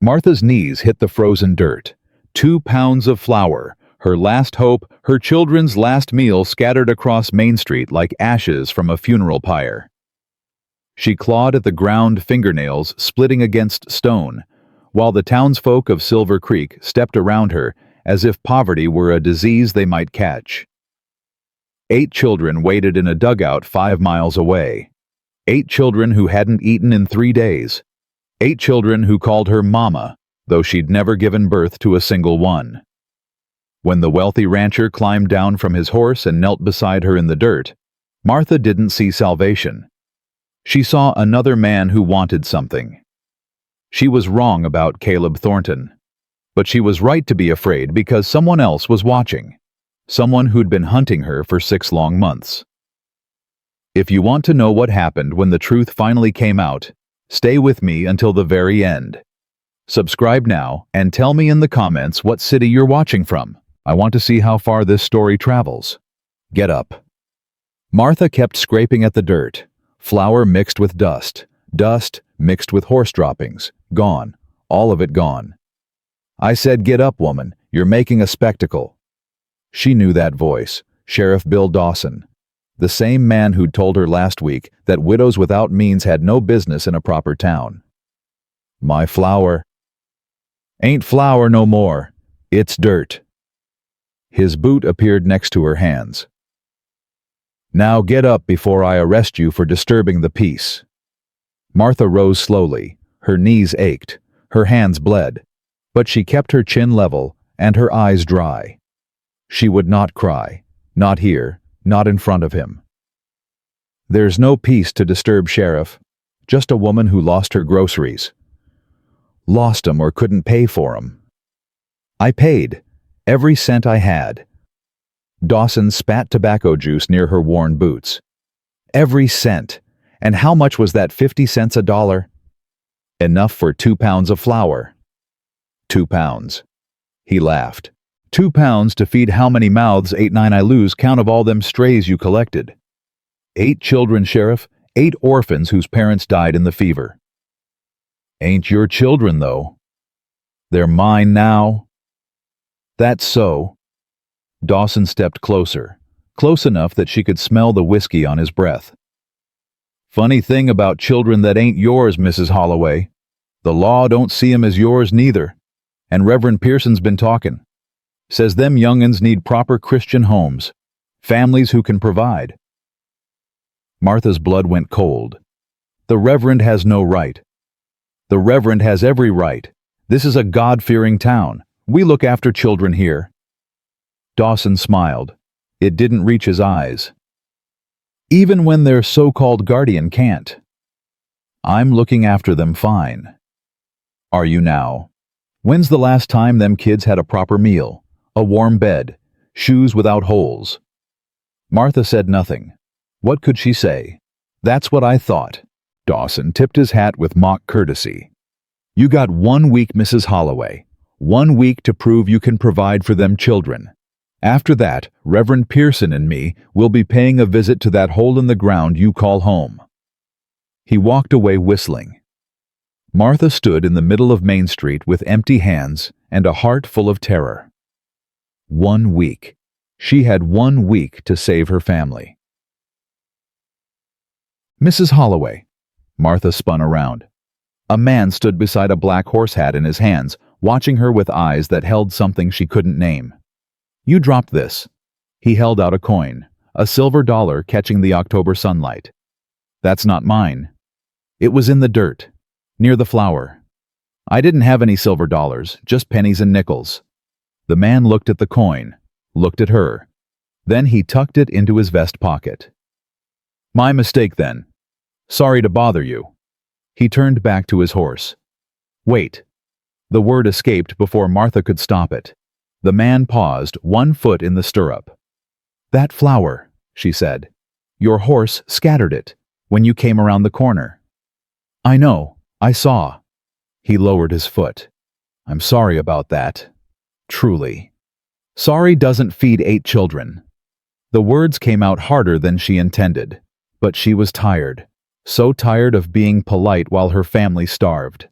Martha's knees hit the frozen dirt. 2 pounds of flour, her last hope, her children's last meal scattered across Main Street like ashes from a funeral pyre. She clawed at the ground, fingernails splitting against stone, while the townsfolk of Silver Creek stepped around her as if poverty were a disease they might catch. 8 children waited in a dugout 5 miles away. 8 children who hadn't eaten in 3 days. 8 children who called her Mama, though she'd never given birth to a single one. When the wealthy rancher climbed down from his horse and knelt beside her in the dirt, Martha didn't see salvation. She saw another man who wanted something. She was wrong about Caleb Thornton, but she was right to be afraid because someone else was watching, someone who'd been hunting her for 6 long months. If you want to know what happened when the truth finally came out, stay with me until the very end. Subscribe now and tell me in the comments what city you're watching from. I want to see how far this story travels. Get up. Martha kept scraping at the dirt. Flour mixed with dust. Dust mixed with horse droppings. Gone. All of it gone. I said, get up, woman. You're making a spectacle. She knew that voice. Sheriff Bill Dawson. The same man who'd told her last week that widows without means had no business in a proper town. My flour. Ain't flour no more. It's dirt. His boot appeared next to her hands. Now get up before I arrest you for disturbing the peace. Martha rose slowly. Her knees ached. Her hands bled. But she kept her chin level and her eyes dry. She would not cry. Not here. Not in front of him. There's no peace to disturb, Sheriff. Just a woman who lost her groceries. Lost 'em or couldn't pay for 'em. I paid. Every cent I had. Dawson spat tobacco juice near her worn boots. Every cent. And how much was that? 50 cents a dollar? Enough for 2 pounds of flour. 2 pounds. He laughed. 2 pounds to feed how many mouths? 8, 9 I lose count of all them strays you collected. 8 children, Sheriff. 8 orphans whose parents died in the fever. Ain't your children, though. They're mine now. That's so. Dawson stepped closer, close enough that she could smell the whiskey on his breath. Funny thing about children that ain't yours, Mrs. Holloway. The law don't see 'em as yours neither. And Reverend Pearson's been talking. Says them young'uns need proper Christian homes, families who can provide. Martha's blood went cold. The Reverend has no right. The Reverend has every right. This is a God-fearing town. We look after children here. Dawson smiled. It didn't reach his eyes. Even when their so-called guardian can't. I'm looking after them fine. Are you now? When's the last time them kids had a proper meal, a warm bed, shoes without holes? Martha said nothing. What could she say? That's what I thought. Dawson tipped his hat with mock courtesy. You got 1 week, Mrs. Holloway. 1 week to prove you can provide for them children. After that, Reverend Pearson and me will be paying a visit to that hole in the ground you call home. He walked away whistling. Martha stood in the middle of Main Street with empty hands and a heart full of terror. 1 week. She had 1 week to save her family. Mrs. Holloway. Martha spun around. A man stood beside a black horse hat in his hands, watching her with eyes that held something she couldn't name. You dropped this. He held out a coin, a silver dollar catching the October sunlight. That's not mine. It was in the dirt, near the flour. I didn't have any silver dollars, just pennies and nickels. The man looked at the coin, looked at her. Then he tucked it into his vest pocket. My mistake then. Sorry to bother you. He turned back to his horse. Wait. The word escaped before Martha could stop it. The man paused, 1 foot in the stirrup. That flour, she said. Your horse scattered it when you came around the corner. I know, I saw. He lowered his foot. I'm sorry about that. Truly. Sorry doesn't feed 8 children. The words came out harder than she intended, but she was tired. So tired of being polite while her family starved.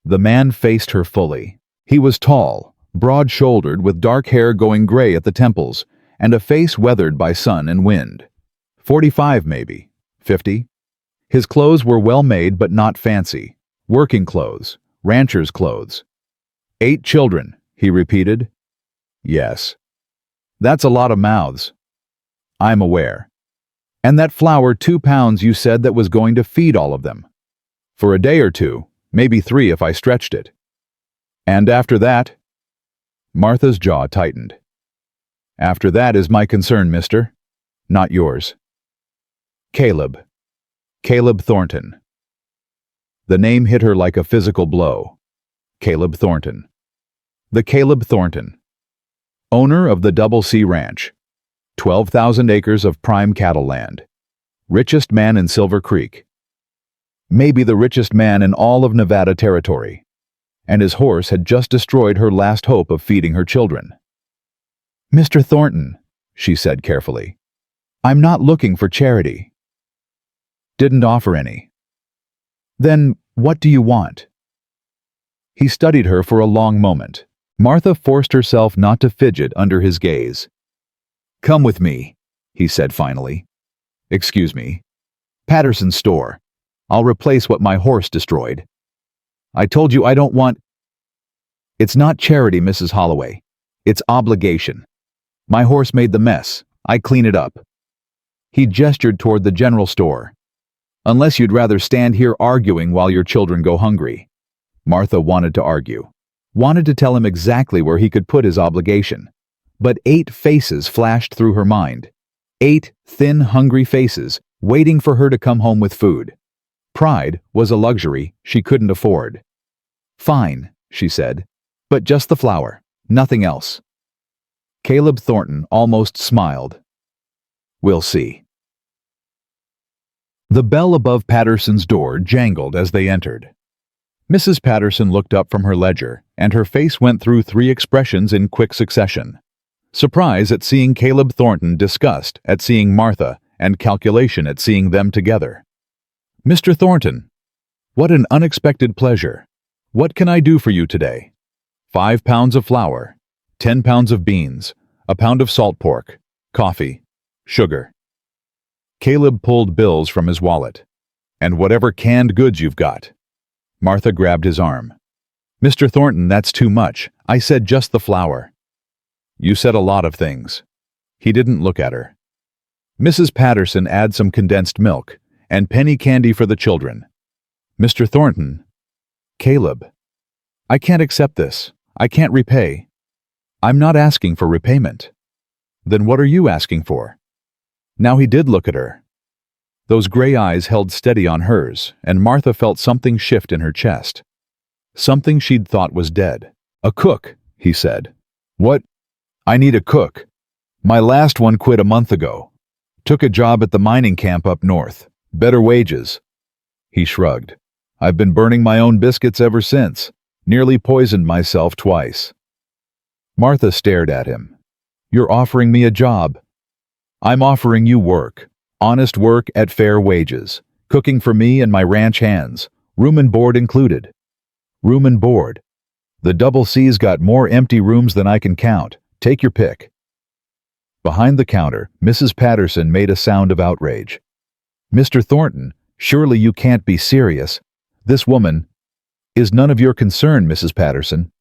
The man faced her fully. He was tall, broad-shouldered, with dark hair going gray at the temples, and a face weathered by sun and wind. 45 maybe. 50. His clothes were well made but not fancy. Working clothes. Rancher's clothes. 8 children, he repeated. Yes. That's a lot of mouths. I'm aware. And that flour 2 pounds you said that was going to feed all of them. For a day or 2, maybe 3 if I stretched it. And after that? Martha's jaw tightened. After that is my concern, mister. Not yours. Caleb. Caleb Thornton. The name hit her like a physical blow. Caleb Thornton. The Caleb Thornton. Owner of the Double C Ranch. 12,000 acres of prime cattle land. Richest man in Silver Creek. Maybe the richest man in all of Nevada Territory. And his horse had just destroyed her last hope of feeding her children. Mr. Thornton, she said carefully, I'm not looking for charity. Didn't offer any. Then what do you want? He studied her for a long moment. Martha forced herself not to fidget under his gaze. Come with me, he said finally. Excuse me. Patterson's store. I'll replace what my horse destroyed. I told you I don't want... It's not charity, Mrs. Holloway. It's obligation. My horse made the mess. I clean it up. He gestured toward the general store. Unless you'd rather stand here arguing while your children go hungry. Martha wanted to argue. Wanted to tell him exactly where he could put his obligation. But 8 faces flashed through her mind. 8 thin, hungry faces waiting for her to come home with food. Pride was a luxury she couldn't afford. Fine, she said, but just the flour, nothing else. Caleb Thornton almost smiled. We'll see. The bell above Patterson's door jangled as they entered. Mrs. Patterson looked up from her ledger, and her face went through 3 expressions in quick succession. Surprise at seeing Caleb Thornton, disgust at seeing Martha, and calculation at seeing them together. Mr. Thornton, what an unexpected pleasure. What can I do for you today? 5 pounds of flour, 10 pounds of beans, a pound of salt pork, coffee, sugar. Caleb pulled bills from his wallet. And whatever canned goods you've got. Martha grabbed his arm. Mr. Thornton, that's too much. I said just the flour. You said a lot of things. He didn't look at her. Mrs. Patterson, add some condensed milk, and penny candy for the children. Mr. Thornton. Caleb. I can't accept this. I can't repay. I'm not asking for repayment. Then what are you asking for? Now he did look at her. Those gray eyes held steady on hers, and Martha felt something shift in her chest. Something she'd thought was dead. A cook, he said. What? I need a cook. My last one quit a month ago. Took a job at the mining camp up north. Better wages. He shrugged. I've been burning my own biscuits ever since. Nearly poisoned myself twice. Martha stared at him. You're offering me a job. I'm offering you work. Honest work at fair wages. Cooking for me and my ranch hands. Room and board included. Room and board. The Double C's got more empty rooms than I can count. Take your pick. Behind the counter, Mrs. Patterson made a sound of outrage. Mr. Thornton, surely you can't be serious. This woman is none of your concern, Mrs. Patterson.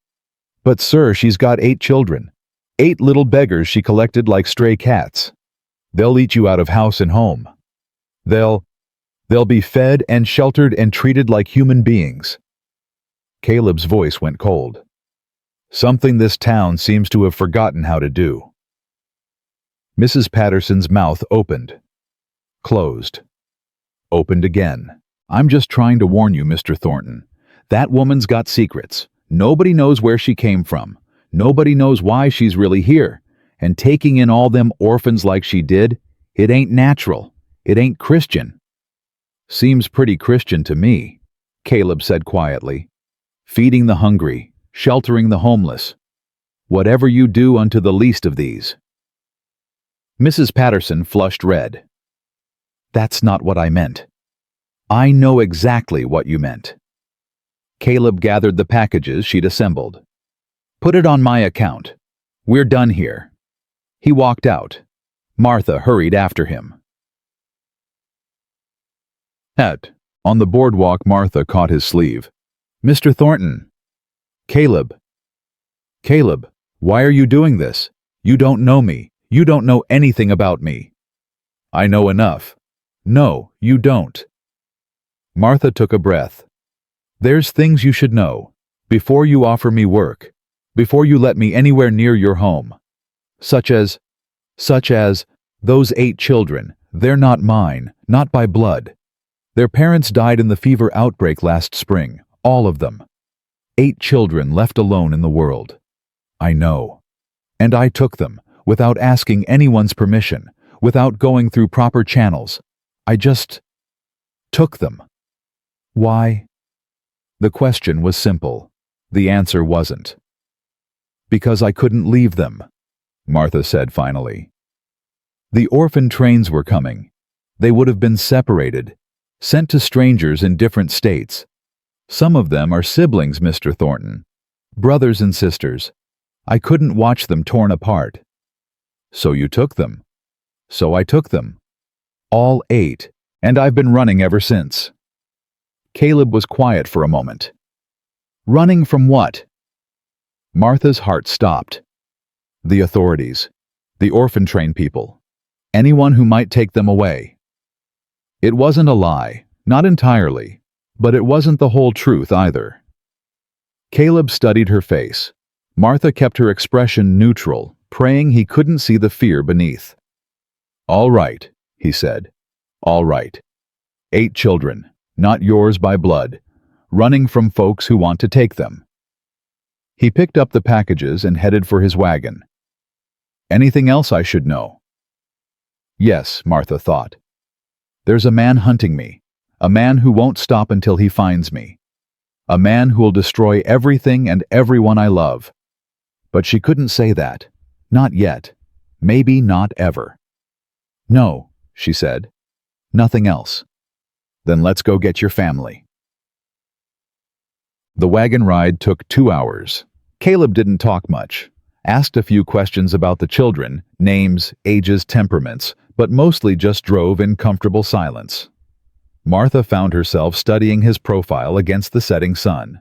But sir, she's got 8 children. 8 little beggars she collected like stray cats. They'll eat you out of house and home. They'll be fed and sheltered and treated like human beings. Caleb's voice went cold. Something this town seems to have forgotten how to do. Mrs. Patterson's mouth opened. Closed. Opened again. I'm just trying to warn you, Mr. Thornton. That woman's got secrets. Nobody knows where she came from. Nobody knows why she's really here. And taking in all them orphans like she did, it ain't natural. It ain't Christian. Seems pretty Christian to me, Caleb said quietly. Feeding the hungry, sheltering the homeless. Whatever you do unto the least of these. Mrs. Patterson flushed red. That's not what I meant. I know exactly what you meant. Caleb gathered the packages she'd assembled. "Put it on my account. We're done here." He walked out. Martha hurried after him. On the boardwalk, Martha caught his sleeve. "Mr. Thornton." "Caleb." "Caleb, why are you doing this? You don't know me. You don't know anything about me." "I know enough." "No, you don't." Martha took a breath. "There's things you should know. Before you offer me work. Before you let me anywhere near your home. Such as, those 8 children. They're not mine, not by blood. Their parents died in the fever outbreak last spring, all of them. 8 children left alone in the world. I know. And I took them, without asking anyone's permission, without going through proper channels. I just took them. Why?" The question was simple. The answer wasn't. "Because I couldn't leave them," Martha said finally. The orphan trains were coming. They would have been separated, sent to strangers in different states. Some of them are siblings, Mr. Thornton. Brothers and sisters. I couldn't watch them torn apart. So you took them. So I took them. All 8, and I've been running ever since. Caleb was quiet for a moment. "Running from what?" Martha's heart stopped. "The authorities. The orphan train people. Anyone who might take them away." It wasn't a lie, not entirely, but it wasn't the whole truth either. Caleb studied her face. Martha kept her expression neutral, praying he couldn't see the fear beneath. "All right," he said. "All right. 8 children, not yours by blood, running from folks who want to take them." He picked up the packages and headed for his wagon. "Anything else I should know?" Yes, Martha thought. There's a man hunting me, a man who won't stop until he finds me, a man who'll destroy everything and everyone I love. But she couldn't say that. Not yet. Maybe not ever. "No," she said. "Nothing else." "Then let's go get your family." The wagon ride took 2 hours. Caleb didn't talk much, asked a few questions about the children, names, ages, temperaments, but mostly just drove in comfortable silence. Martha found herself studying his profile against the setting sun.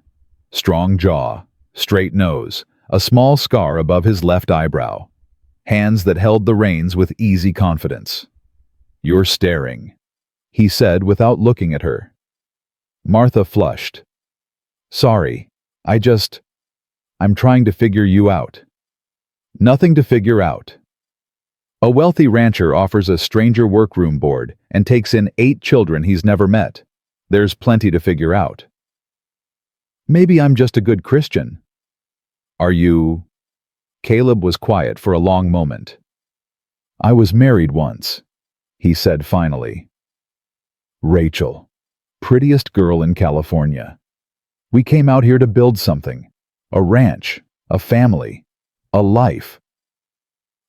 Strong jaw, straight nose, a small scar above his left eyebrow. Hands that held the reins with easy confidence. "You're staring," he said without looking at her. Martha flushed. "Sorry, I'm trying to figure you out." "Nothing to figure out." A wealthy rancher offers a stranger workroom board and takes in 8 children he's never met. There's plenty to figure out. "Maybe I'm just a good Christian." "Are you?" Caleb was quiet for a long moment. "I was married once," he said finally. "Rachel, prettiest girl in California. We came out here to build something. A ranch, a family, a life.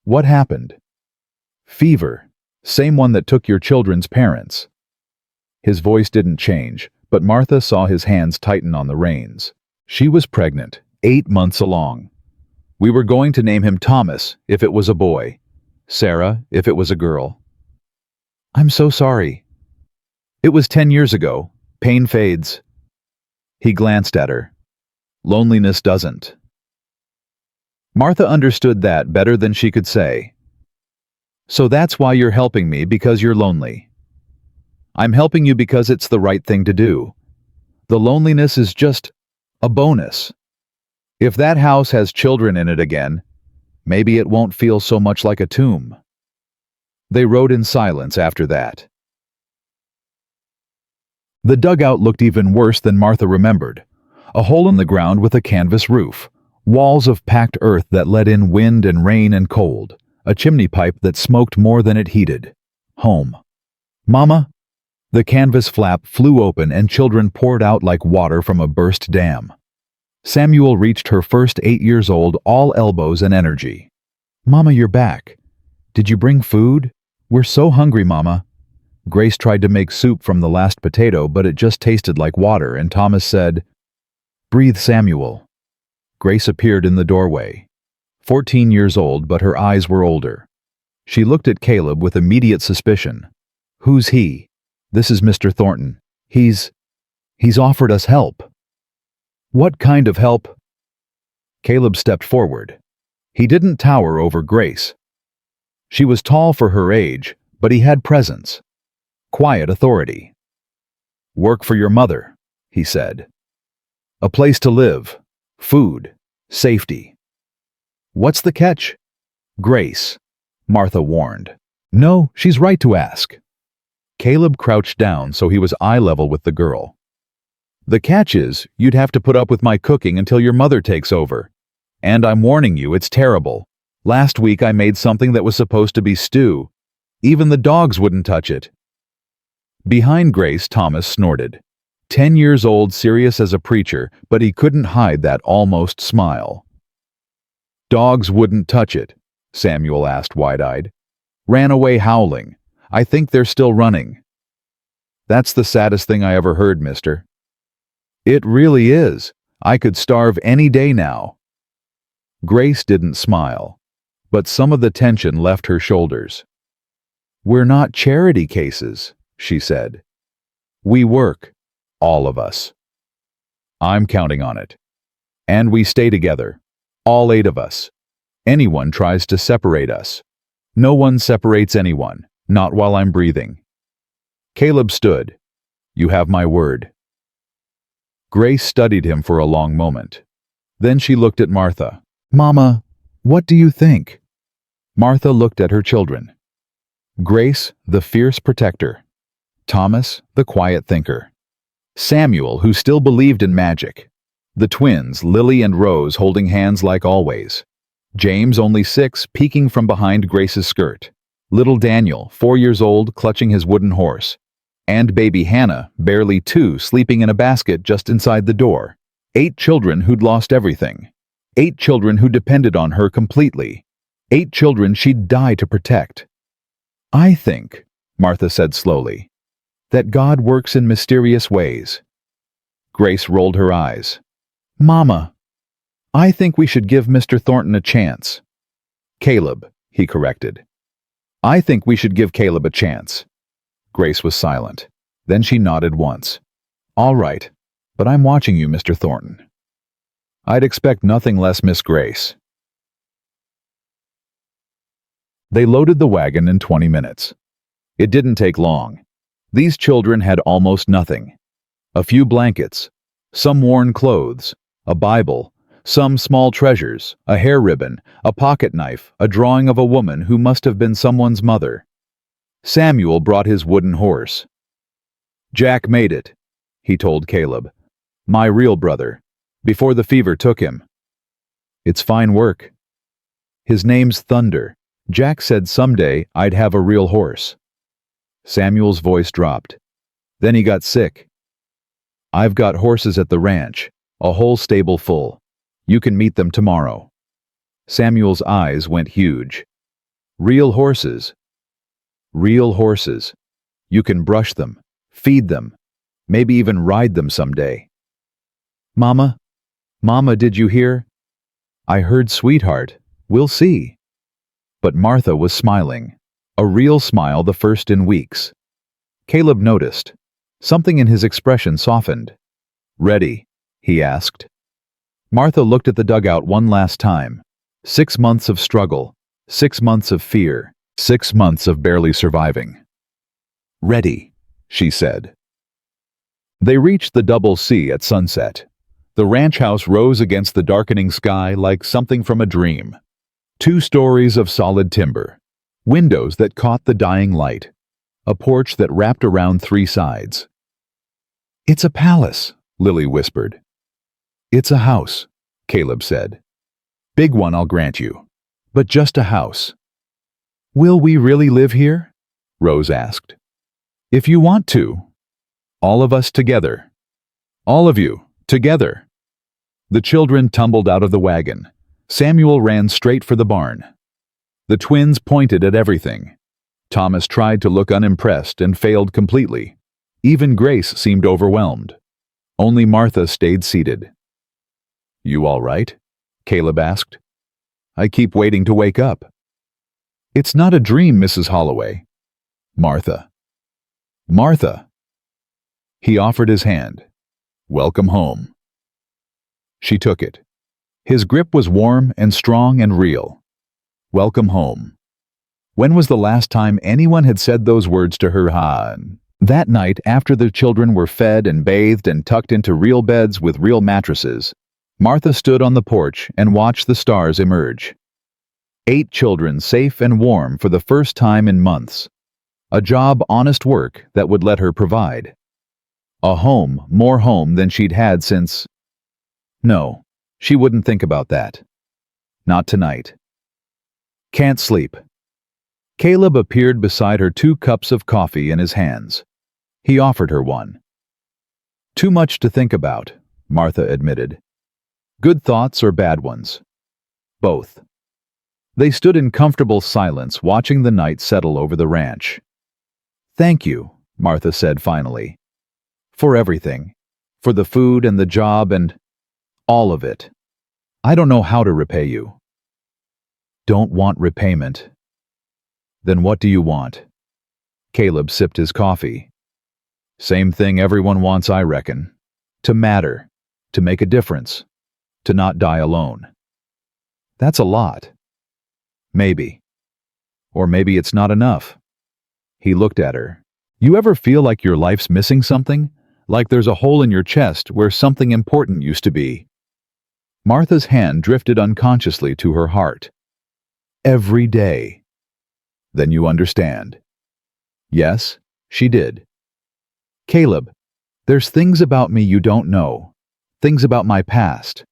What happened?" "Fever, same one that took your children's parents." His voice didn't change, but Martha saw his hands tighten on the reins. She was pregnant, 8 months along. We were going to name him Thomas if it was a boy, Sarah if it was a girl. "I'm so sorry." "It was 10 years ago. Pain fades." He glanced at her. "Loneliness doesn't." Martha understood that better than she could say. "So that's why you're helping me, because you're lonely." "I'm helping you because it's the right thing to do. The loneliness is just a bonus. If that house has children in it again, maybe it won't feel so much like a tomb." They rode in silence after that. The dugout looked even worse than Martha remembered. A hole in the ground with a canvas roof, walls of packed earth that let in wind and rain and cold, a chimney pipe that smoked more than it heated. Home. "Mama?" The canvas flap flew open and children poured out like water from a burst dam. Samuel reached her first 8 years old, all elbows and energy. "Mama, you're back. Did you bring food? We're so hungry, Mama." Grace tried to make soup from the last potato, but it just tasted like water, and Thomas said, Breathe, Samuel. Grace appeared in the doorway. 14 years old, but her eyes were older. She looked at Caleb with immediate suspicion. Who's he? This is Mr. Thornton. He's offered us help. What kind of help? Caleb stepped forward. He didn't tower over Grace. She was tall for her age, but he had presence. Quiet authority. Work for your mother, he said. A place to live, food, safety. What's the catch? Grace, Martha warned. No, she's right to ask. Caleb crouched down so he was eye level with the girl. The catch is, you'd have to put up with my cooking until your mother takes over. And I'm warning you, it's terrible. Last week I made something that was supposed to be stew. Even the dogs wouldn't touch it. Behind Grace, Thomas snorted. 10 years old, serious as a preacher, but he couldn't hide that almost smile. Dogs wouldn't touch it, Samuel asked wide-eyed. Ran away howling. I think they're still running. That's the saddest thing I ever heard, mister. It really is. I could starve any day now. Grace didn't smile, but some of the tension left her shoulders. We're not charity cases, she said. We work, all of us. I'm counting on it. And we stay together, all 8 of us. Anyone tries to separate us. No one separates anyone, not while I'm breathing. Caleb stood. You have my word. Grace studied him for a long moment. Then she looked at Martha. Mama, what do you think? Martha looked at her children. Grace, the fierce protector. Thomas, the quiet thinker. Samuel, who still believed in magic. The twins, Lily and Rose, holding hands like always. James, only 6, peeking from behind Grace's skirt. Little Daniel, 4 years old, clutching his wooden horse. And baby Hannah, barely 2, sleeping in a basket just inside the door. 8 children who'd lost everything. 8 children who depended on her completely. 8 children she'd die to protect. I think, Martha said slowly, that God works in mysterious ways. Grace rolled her eyes. Mama, I think we should give Mr. Thornton a chance. Caleb, he corrected. I think we should give Caleb a chance. Grace was silent. Then she nodded once. All right, but I'm watching you, Mr. Thornton. I'd expect nothing less, Miss Grace. They loaded the wagon in 20 minutes. It didn't take long. These children had almost nothing. A few blankets, some worn clothes, a Bible, some small treasures, a hair ribbon, a pocket knife, a drawing of a woman who must have been someone's mother. Samuel brought his wooden horse. Jack made it, he told Caleb. My real brother, before the fever took him. It's fine work. His name's Thunder. Jack said someday I'd have a real horse. Samuel's voice dropped. Then he got sick. I've got horses at the ranch, a whole stable full. You can meet them tomorrow. Samuel's eyes went huge. Real horses. Real horses. You can brush them, feed them, maybe even ride them someday. Mama, did you hear? I heard, sweetheart. We'll see. But Martha was smiling. A real smile, the first in weeks. Caleb noticed. Something in his expression softened. Ready? He asked. Martha looked at the dugout one last time. 6 months of struggle, 6 months of fear, 6 months of barely surviving. Ready, she said. They reached the Double C at sunset. The ranch house rose against the darkening sky like something from a dream. 2 stories of solid timber, windows that caught the dying light, a porch that wrapped around 3 sides. It's a palace, Lily whispered. It's a house, Caleb said. Big one, I'll grant you, but just a house. Will we really live here? Rose asked. If you want to. All of us together. All of you, together. The children tumbled out of the wagon. Samuel ran straight for the barn. The twins pointed at everything. Thomas tried to look unimpressed and failed completely. Even Grace seemed overwhelmed. Only Martha stayed seated. You all right? Caleb asked. I keep waiting to wake up. It's not a dream, Mrs. Holloway. Martha. Martha. He offered his hand. Welcome home. She took it. His grip was warm and strong and real. Welcome home. When was the last time anyone had said those words to her? That night, after the children were fed and bathed and tucked into real beds with real mattresses, Martha stood on the porch and watched the stars emerge. 8 children safe and warm for the first time in months. A job, honest work that would let her provide. A home, more home than she'd had since... No, she wouldn't think about that. Not tonight. Can't sleep. Caleb appeared beside her, 2 cups of coffee in his hands. He offered her one. Too much to think about, Martha admitted. Good thoughts or bad ones? Both. They stood in comfortable silence, watching the night settle over the ranch. Thank you, Martha said finally. For everything. For the food and the job and all of it. I don't know how to repay you. Don't want repayment. Then what do you want? Caleb sipped his coffee. Same thing everyone wants, I reckon. To matter. To make a difference. To not die alone. That's a lot. Maybe. Or maybe it's not enough. He looked at her. You ever feel like your life's missing something? Like there's a hole in your chest where something important used to be? Martha's hand drifted unconsciously to her heart. Every day. Then you understand. Yes, she did. Caleb, there's things about me you don't know. Things about my past.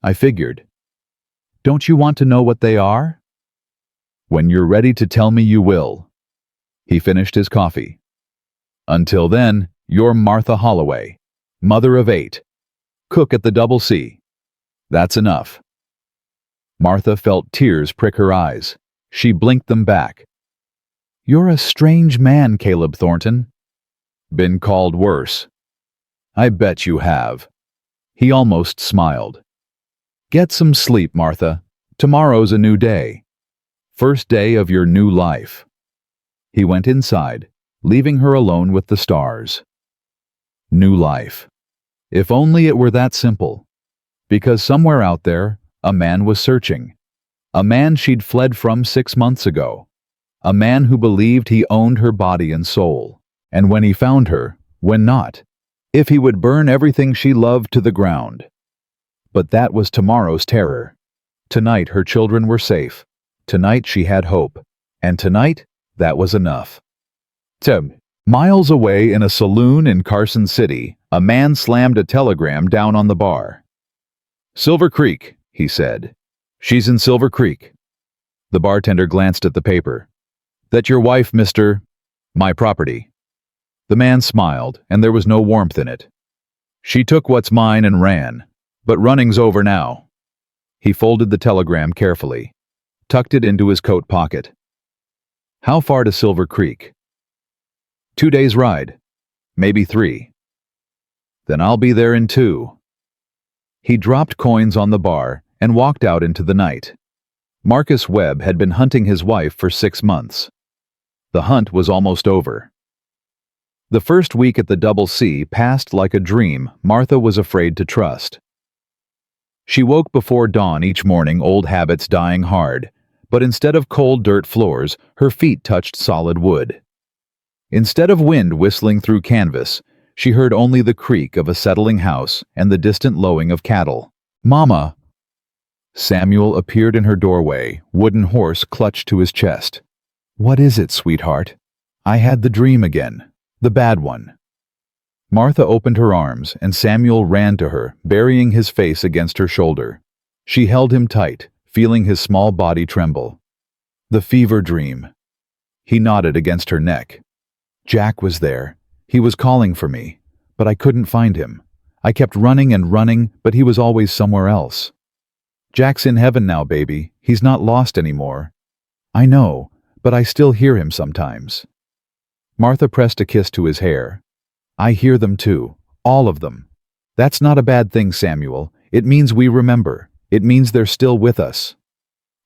I figured. Don't you want to know what they are? When you're ready to tell me, you will. He finished his coffee. Until then, you're Martha Holloway, mother of 8, cook at the Double C. That's enough. Martha felt tears prick her eyes. She blinked them back. You're a strange man, Caleb Thornton. Been called worse. I bet you have. He almost smiled. Get some sleep, Martha. Tomorrow's a new day. First day of your new life. He went inside, leaving her alone with the stars. New life. If only it were that simple. Because somewhere out there, a man was searching. A man she'd fled from 6 months ago. A man who believed he owned her body and soul. And when he found her, when not, if he would burn everything she loved to the ground. But that was tomorrow's terror. Tonight her children were safe. Tonight she had hope. And tonight, that was enough. Miles away in a saloon in Carson City, a man slammed a telegram down on the bar. Silver Creek, he said. She's in Silver Creek. The bartender glanced at the paper. That your wife, Mr. My property. The man smiled, and there was no warmth in it. She took what's mine and ran, but running's over now. He folded the telegram carefully, tucked it into his coat pocket. How far to Silver Creek? 2 days' ride, maybe 3. Then I'll be there in 2. He dropped coins on the bar and walked out into the night. Marcus Webb had been hunting his wife for 6 months. The hunt was almost over. The first week at the Double C passed like a dream Martha was afraid to trust. She woke before dawn each morning, old habits dying hard, but instead of cold dirt floors, her feet touched solid wood. Instead of wind whistling through canvas, she heard only the creak of a settling house and the distant lowing of cattle. Mama! Samuel appeared in her doorway, wooden horse clutched to his chest. What is it, sweetheart? I had the dream again. The bad one. Martha opened her arms, and Samuel ran to her, burying his face against her shoulder. She held him tight, feeling his small body tremble. The fever dream. He nodded against her neck. Jack was there. He was calling for me, but I couldn't find him. I kept running and running, but he was always somewhere else. Jack's in heaven now, baby. He's not lost anymore. I know, but I still hear him sometimes. Martha pressed a kiss to his hair. I hear them too, all of them. That's not a bad thing, Samuel. It means we remember. It means they're still with us.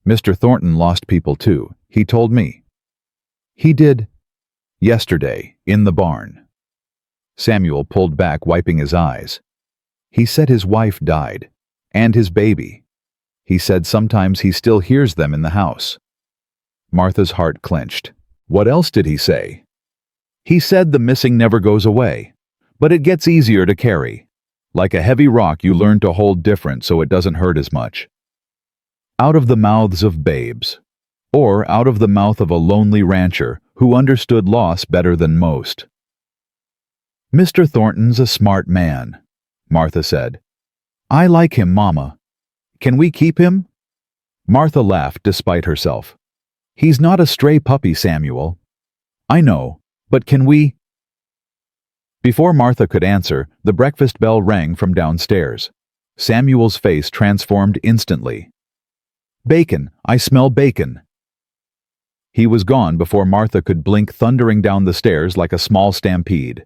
Mr. Thornton lost people too, he told me. He did. Yesterday, in the barn. Samuel pulled back, wiping his eyes. He said his wife died. And his baby. He said sometimes he still hears them in the house. Martha's heart clenched. What else did he say? He said the missing never goes away, but it gets easier to carry. Like a heavy rock you learn to hold different so it doesn't hurt as much. Out of the mouths of babes, or out of the mouth of a lonely rancher who understood loss better than most. Mr. Thornton's a smart man, Martha said. I like him, Mama. Can we keep him? Martha laughed despite herself. He's not a stray puppy, Samuel. I know, but can we? Before Martha could answer, the breakfast bell rang from downstairs. Samuel's face transformed instantly. Bacon, I smell bacon. He was gone before Martha could blink, thundering down the stairs like a small stampede.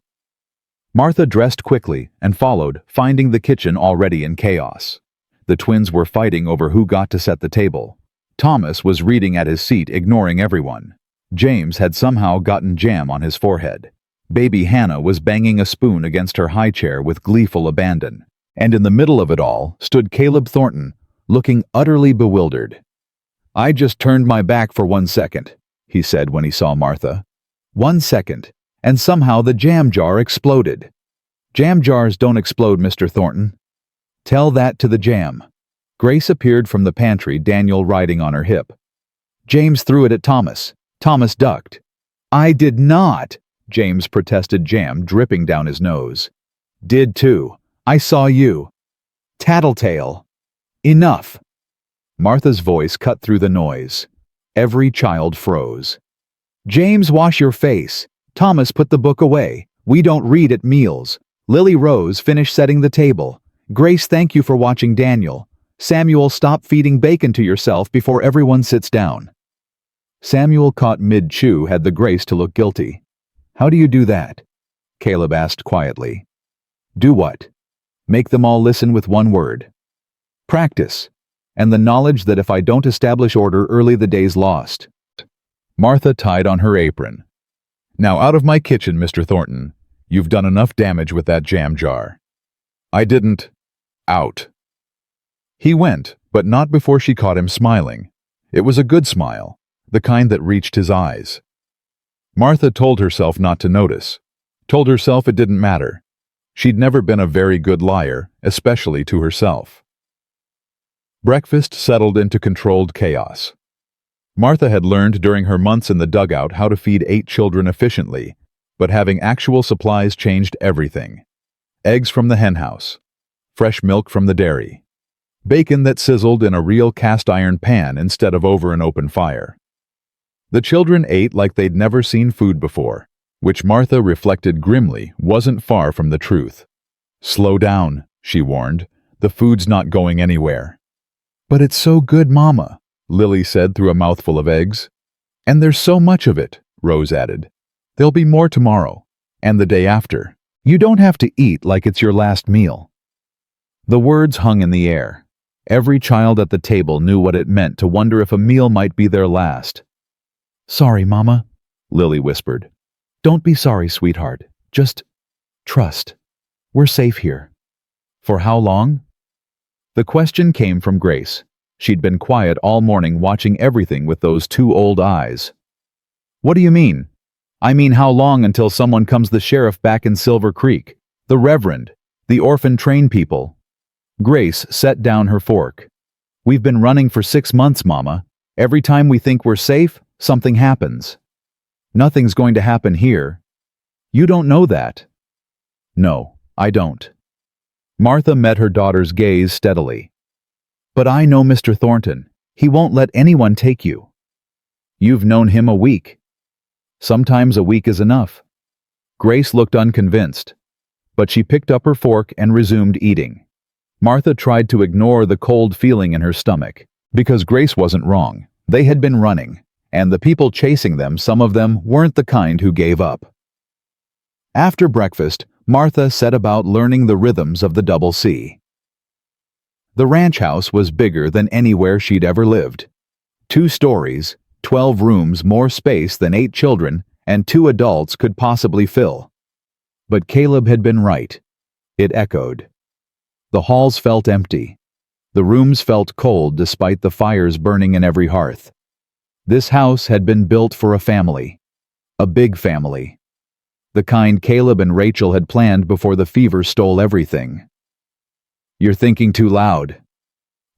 Martha dressed quickly and followed, finding the kitchen already in chaos. The twins were fighting over who got to set the table. Thomas was reading at his seat, ignoring everyone. James had somehow gotten jam on his forehead. Baby Hannah was banging a spoon against her high chair with gleeful abandon. And in the middle of it all stood Caleb Thornton, looking utterly bewildered. I just turned my back for 1 second, he said when he saw Martha. 1 second, and somehow the jam jar exploded. Jam jars don't explode, Mr. Thornton. Tell that to the jam. Grace appeared from the pantry, Daniel riding on her hip. James threw it at Thomas. Thomas ducked. I did not, James protested, jam dripping down his nose. Did too. I saw you. Tattletale. Enough. Martha's voice cut through the noise. Every child froze. James, wash your face. Thomas, put the book away. We don't read at meals. Lily Rose, finish setting the table. Grace, thank you for watching Daniel. Samuel, stop feeding bacon to yourself before everyone sits down. Samuel, caught mid-chew, had the grace to look guilty. How do you do that? Caleb asked quietly. Do what? Make them all listen with one word. Practice. And the knowledge that if I don't establish order early, the day's lost. Martha tied on her apron. Now out of my kitchen, Mr. Thornton. You've done enough damage with that jam jar. I didn't. Out. He went, but not before she caught him smiling. It was a good smile, the kind that reached his eyes. Martha told herself not to notice, told herself it didn't matter. She'd never been a very good liar, especially to herself. Breakfast settled into controlled chaos. Martha had learned during her months in the dugout how to feed 8 children efficiently, but having actual supplies changed everything. Eggs from the henhouse, fresh milk from the dairy, bacon that sizzled in a real cast-iron pan instead of over an open fire. The children ate like they'd never seen food before, which Martha reflected grimly wasn't far from the truth. Slow down, she warned. The food's not going anywhere. But it's so good, Mama, Lily said through a mouthful of eggs. And there's so much of it, Rose added. There'll be more tomorrow, and the day after. You don't have to eat like it's your last meal. The words hung in the air. Every child at the table knew what it meant to wonder if a meal might be their last. Sorry, Mama, Lily whispered. Don't be sorry, sweetheart. Just trust. We're safe here. For how long? The question came from Grace. She'd been quiet all morning, watching everything with those 2 old eyes. What do you mean? I mean, how long until someone comes, the sheriff back in Silver Creek, the Reverend, the orphan train people. Grace set down her fork. We've been running for 6 months, Mama. Every time we think we're safe, something happens. Nothing's going to happen here. You don't know that. No, I don't. Martha met her daughter's gaze steadily. But I know Mr. Thornton. He won't let anyone take you. You've known him a week. Sometimes a week is enough. Grace looked unconvinced, but she picked up her fork and resumed eating. Martha tried to ignore the cold feeling in her stomach, because Grace wasn't wrong. They had been running, and the people chasing them, some of them, weren't the kind who gave up. After breakfast, Martha set about learning the rhythms of the double C. The ranch house was bigger than anywhere she'd ever lived. 2 stories, 12 rooms, more space than 8 children and 2 adults could possibly fill. But Caleb had been right. It echoed. The halls felt empty. The rooms felt cold despite the fires burning in every hearth. This house had been built for a family. A big family. The kind Caleb and Rachel had planned before the fever stole everything. "You're thinking too loud."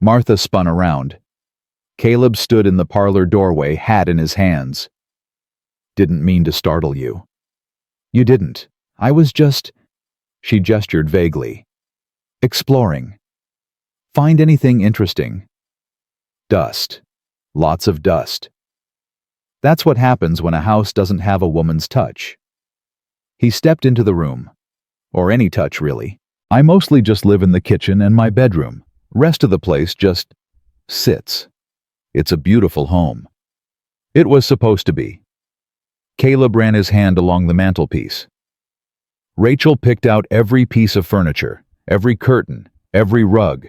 Martha spun around. Caleb stood in the parlor doorway, hat in his hands. "Didn't mean to startle you." "You didn't. I was just—" She gestured vaguely. "Exploring. Find anything interesting?" "Dust. Lots of dust." That's what happens when a house doesn't have a woman's touch. He stepped into the room. Or any touch, really. "I mostly just live in the kitchen and my bedroom. Rest of the place just sits. It's a beautiful home." It was supposed to be. Caleb ran his hand along the mantelpiece. Rachel picked out every piece of furniture, every curtain, every rug.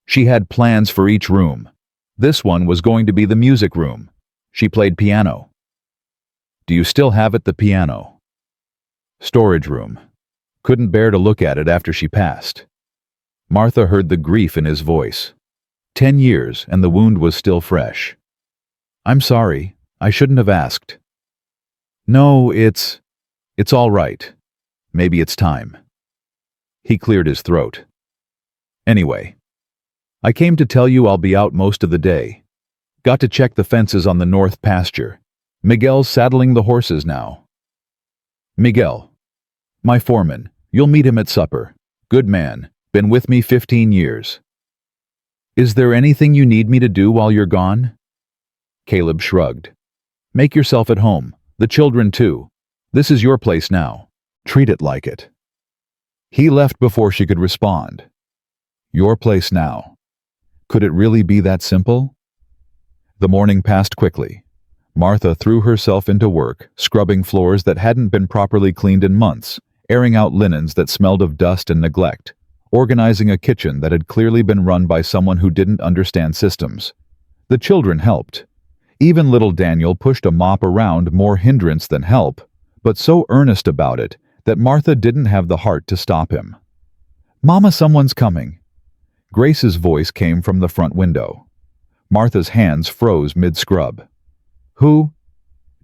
She had plans for each room. This one was going to be the music room. She played piano. "Do you still have it, the piano?" "Storage room. Couldn't bear to look at it after she passed." Martha heard the grief in his voice. 10 years, and the wound was still fresh. "I'm sorry. I shouldn't have asked." "No, it's all right. Maybe it's time." He cleared his throat. "Anyway, I came to tell you I'll be out most of the day. Got to check the fences on the north pasture. Miguel's saddling the horses now." "Miguel. My foreman. You'll meet him at supper. Good man. Been with me 15 years. "Is there anything you need me to do while you're gone?" Caleb shrugged. "Make yourself at home. The children too. This is your place now. Treat it like it." He left before she could respond. Your place now. Could it really be that simple? The morning passed quickly. Martha threw herself into work, scrubbing floors that hadn't been properly cleaned in months, airing out linens that smelled of dust and neglect, organizing a kitchen that had clearly been run by someone who didn't understand systems. The children helped. Even little Daniel pushed a mop around, more hindrance than help, but so earnest about it that Martha didn't have the heart to stop him. "Mama, someone's coming." Grace's voice came from the front window. Martha's hands froze mid-scrub. "Who?"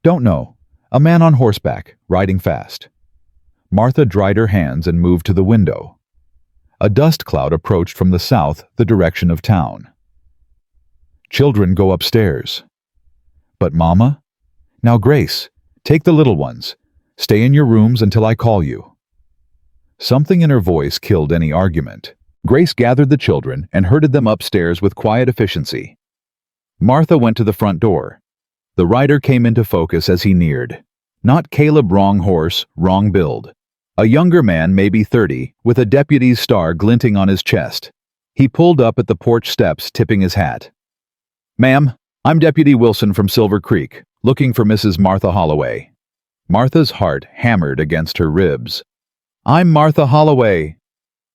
"Don't know. A man on horseback, riding fast." Martha dried her hands and moved to the window. A dust cloud approached from the south, the direction of town. "Children, go upstairs." "But Mama?" "Now, Grace, take the little ones. Stay in your rooms until I call you." Something in her voice killed any argument. Grace gathered the children and herded them upstairs with quiet efficiency. Martha went to the front door. The rider came into focus as he neared. Not Caleb, wrong horse, wrong build. A younger man, maybe 30, with a deputy's star glinting on his chest. He pulled up at the porch steps, tipping his hat. "Ma'am, I'm Deputy Wilson from Silver Creek, looking for Mrs. Martha Holloway." Martha's heart hammered against her ribs. "I'm Martha Holloway."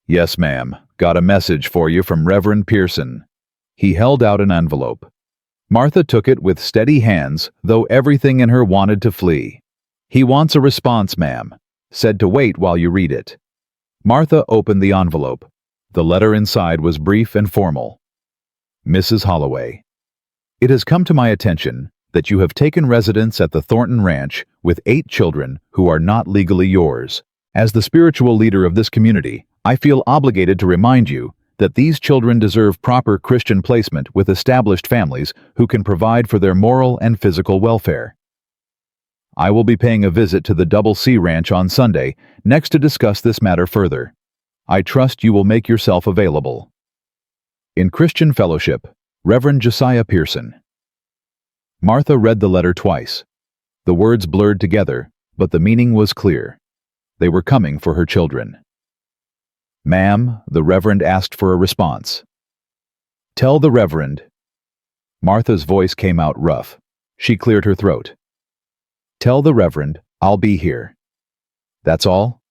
"Yes, ma'am. Got a message for you from Reverend Pearson." He held out an envelope. Martha took it with steady hands, though everything in her wanted to flee. "He wants a response, ma'am. Said to wait while you read it." Martha opened the envelope. The letter inside was brief and formal. "Mrs. Holloway, it has come to my attention that you have taken residence at the Thornton Ranch with 8 children who are not legally yours. As the spiritual leader of this community, I feel obligated to remind you that these children deserve proper Christian placement with established families who can provide for their moral and physical welfare. I will be paying a visit to the Double C Ranch on Sunday next to discuss this matter further. I trust you will make yourself available. In Christian Fellowship, Reverend Josiah Pearson." Martha read the letter twice. The words blurred together, but the meaning was clear. They were coming for her children. "Ma'am," the Reverend asked for a response. "Tell the Reverend." Martha's voice came out rough. She cleared her throat. "Tell the Reverend I'll be here." "That's all?"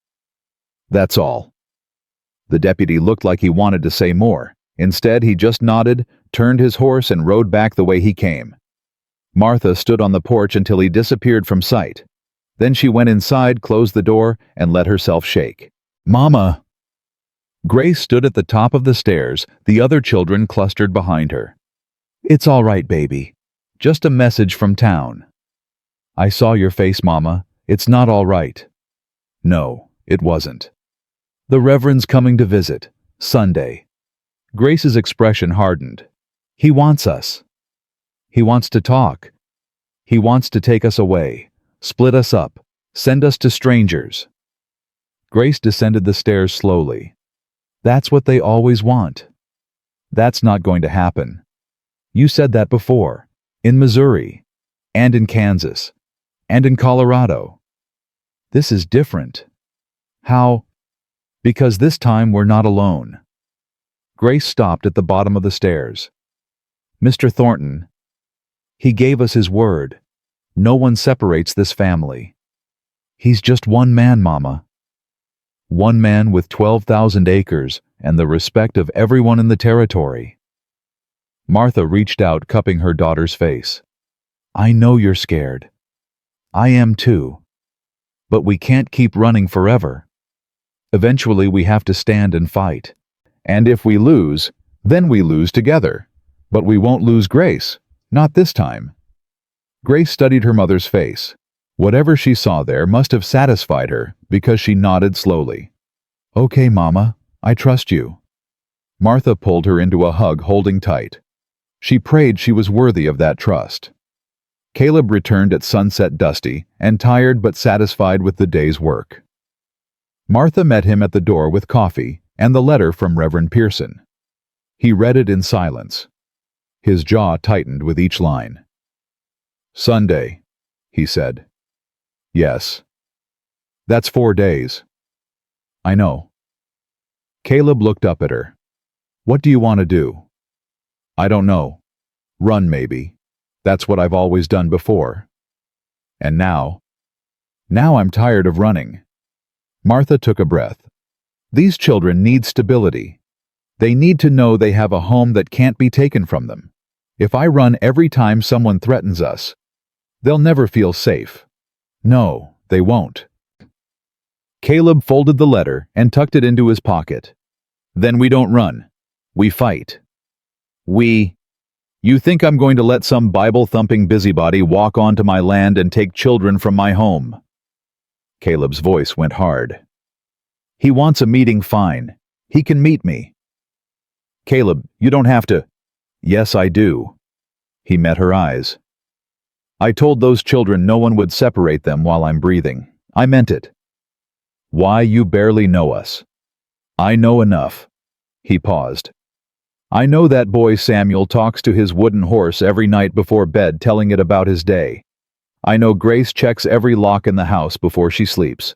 "That's all." The deputy looked like he wanted to say more, Instead, he just nodded, turned his horse, and rode back the way he came. Martha stood on the porch until he disappeared from sight. Then she went inside, closed the door, and let herself shake. "Mama!" Grace stood at the top of the stairs, the other children clustered behind her. "It's all right, baby. Just a message from town." "I saw your face, Mama. It's not all right." No, it wasn't. "The Reverend's coming to visit. Sunday." Grace's expression hardened. "He wants us. He wants to talk. He wants to take us away, split us up, send us to strangers." Grace descended the stairs slowly. "That's what they always want." "That's not going to happen. You said that before, in Missouri, and in Kansas, and in Colorado. This is different." "How?" "Because this time we're not alone." Grace stopped at the bottom of the stairs. "Mr. Thornton, he gave us his word. No one separates this family. He's just one man, Mama. One man with 12,000 acres and the respect of everyone in the territory." Martha reached out, cupping her daughter's face. "I know you're scared. I am too. But we can't keep running forever. Eventually we have to stand and fight. And if we lose, then we lose together. But we won't lose Grace. Not this time." Grace studied her mother's face. Whatever she saw there must have satisfied her, because she nodded slowly. "Okay, Mama, I trust you." Martha pulled her into a hug, holding tight. She prayed she was worthy of that trust. Caleb returned at sunset, dusty and tired but satisfied with the day's work. Martha met him at the door with coffee and the letter from Reverend Pearson. He read it in silence. His jaw tightened with each line. "Sunday," he said. "Yes. That's 4 days." "I know." Caleb looked up at her. "What do you want to do?" "I don't know. Run, maybe. That's what I've always done before. And now I'm tired of running." Martha took a breath. These children need stability. They need to know they have a home that can't be taken from them. If I run every time someone threatens us, they'll never feel safe. No, they won't. Caleb folded the letter and tucked it into his pocket. "Then we don't run. We fight. You think I'm going to let some Bible-thumping busybody walk onto my land and take children from my home?" Caleb's voice went hard. "He wants a meeting, fine. He can meet me." "Caleb, you don't have to." "Yes, I do." He met her eyes. "I told those children no one would separate them while I'm breathing. I meant it." "Why, you barely know us." "I know enough." He paused. "I know that boy Samuel talks to his wooden horse every night before bed, telling it about his day. I know Grace checks every lock in the house before she sleeps.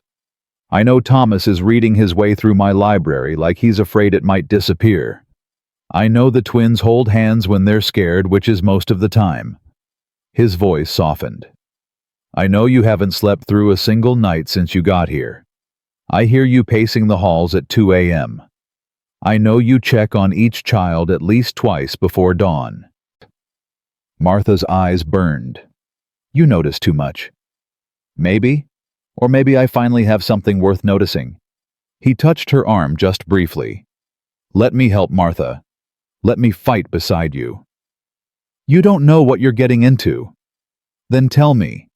I know Thomas is reading his way through my library like he's afraid it might disappear. I know the twins hold hands when they're scared, which is most of the time." His voice softened. "I know you haven't slept through a single night since you got here. I hear you pacing the halls at 2 a.m. I know you check on each child at least twice before dawn." Martha's eyes burned. "You notice too much." "Maybe. Or maybe I finally have something worth noticing." He touched her arm just briefly. "Let me help, Martha. Let me fight beside you." "You don't know what you're getting into." "Then tell me."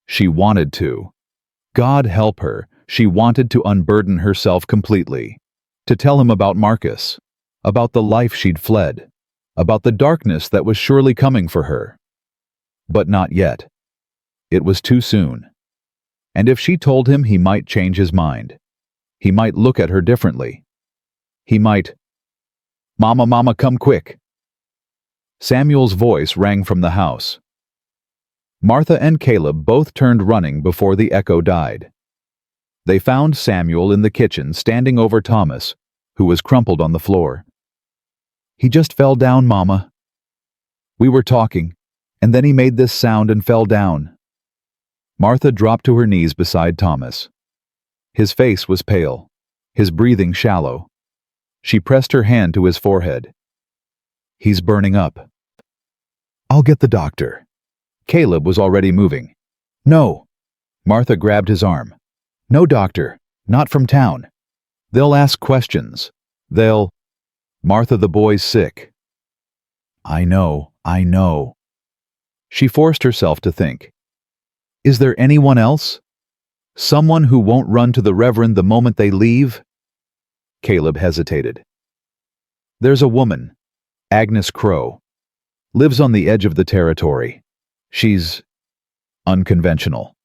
She wanted to. God help her, she wanted to unburden herself completely. To tell him about Marcus, about the life she'd fled, about the darkness that was surely coming for her. But not yet. It was too soon. And if she told him, he might change his mind. He might look at her differently. He might, Mama, come quick." Samuel's voice rang from the house. Martha and Caleb both turned running before the echo died. They found Samuel in the kitchen, standing over Thomas, who was crumpled on the floor. "He just fell down, Mama." "We were talking, and then he made this sound and fell down." Martha dropped to her knees beside Thomas. His face was pale, his breathing shallow. She pressed her hand to his forehead. He's burning up. I'll get the doctor. Caleb was already moving. No. Martha grabbed his arm. No doctor. Not from town. They'll ask questions. Martha, the boy's sick. I know. She forced herself to think. Is there anyone else? Someone who won't run to the Reverend the moment they leave? Caleb hesitated. There's a woman, Agnes Crow. Lives on the edge of the territory. She's unconventional.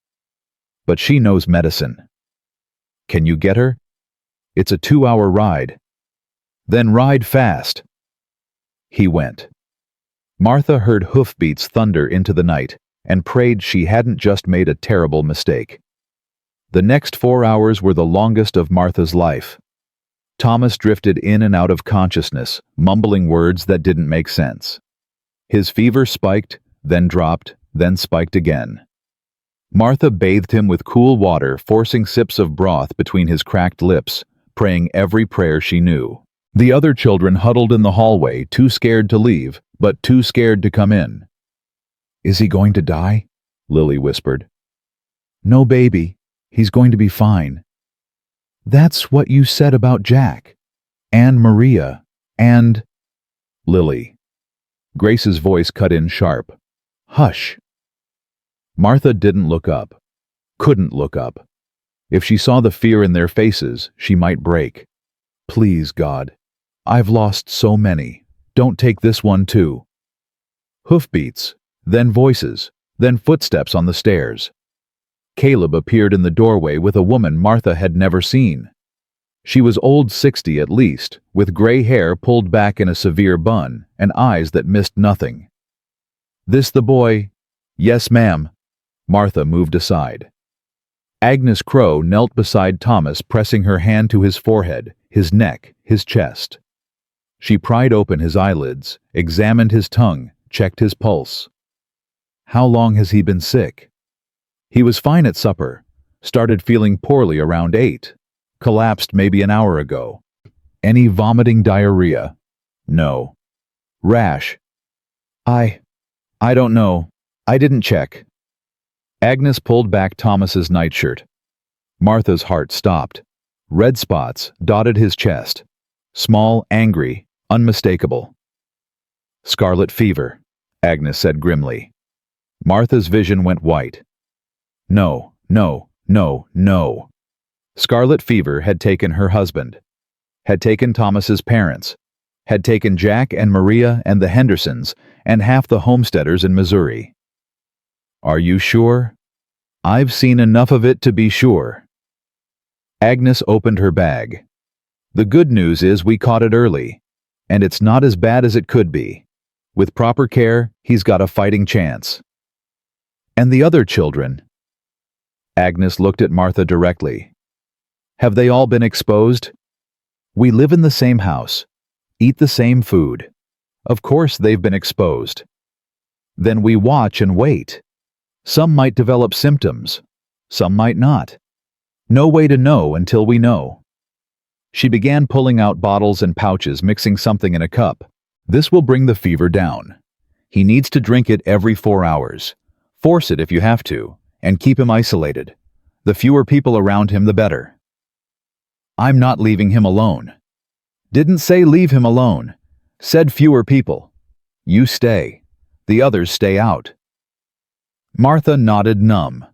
But she knows medicine. Can you get her? It's a 2-hour ride. Then ride fast. He went. Martha heard hoofbeats thunder into the night and prayed she hadn't just made a terrible mistake. The next 4 hours were the longest of Martha's life. Thomas drifted in and out of consciousness, mumbling words that didn't make sense. His fever spiked, then dropped, then spiked again. Martha bathed him with cool water, forcing sips of broth between his cracked lips, praying every prayer she knew. The other children huddled in the hallway, too scared to leave, but too scared to come in. Is he going to die? Lily whispered. No, baby. He's going to be fine. That's what you said about Jack, and Maria, and... Lily. Grace's voice cut in sharp. Hush. Martha didn't look up. Couldn't look up. If she saw the fear in their faces, she might break. Please, God. I've lost so many. Don't take this one too. Hoofbeats, then voices, then footsteps on the stairs. Caleb appeared in the doorway with a woman Martha had never seen. She was old 60 at least, with gray hair pulled back in a severe bun and eyes that missed nothing. This the boy? Yes, ma'am. Martha moved aside. Agnes Crow knelt beside Thomas, pressing her hand to his forehead, his neck, his chest. She pried open his eyelids, examined his tongue, checked his pulse. How long has he been sick? He was fine at supper, started feeling poorly around 8, collapsed maybe an hour ago. Any vomiting diarrhea? No. Rash? I don't know. I didn't check. Agnes pulled back Thomas's nightshirt. Martha's heart stopped. Red spots dotted his chest. Small, angry, unmistakable. Scarlet fever, Agnes said grimly. Martha's vision went white. No. Scarlet fever had taken her husband, had taken Thomas's parents, had taken Jack and Maria and the Hendersons and half the homesteaders in Missouri. Are you sure? I've seen enough of it to be sure. Agnes opened her bag. The good news is we caught it early, and it's not as bad as it could be. With proper care, he's got a fighting chance. And the other children? Agnes looked at Martha directly. Have they all been exposed? We live in the same house, eat the same food. Of course they've been exposed. Then we watch and wait. Some might develop symptoms, some might not. No way to know until we know. She began pulling out bottles and pouches, mixing something in a cup. This will bring the fever down. He needs to drink it every 4 hours. Force it if you have to, and keep him isolated. The fewer people around him, the better. I'm not leaving him alone. Didn't say leave him alone. Said fewer people. You stay. The others stay out. Martha nodded numb.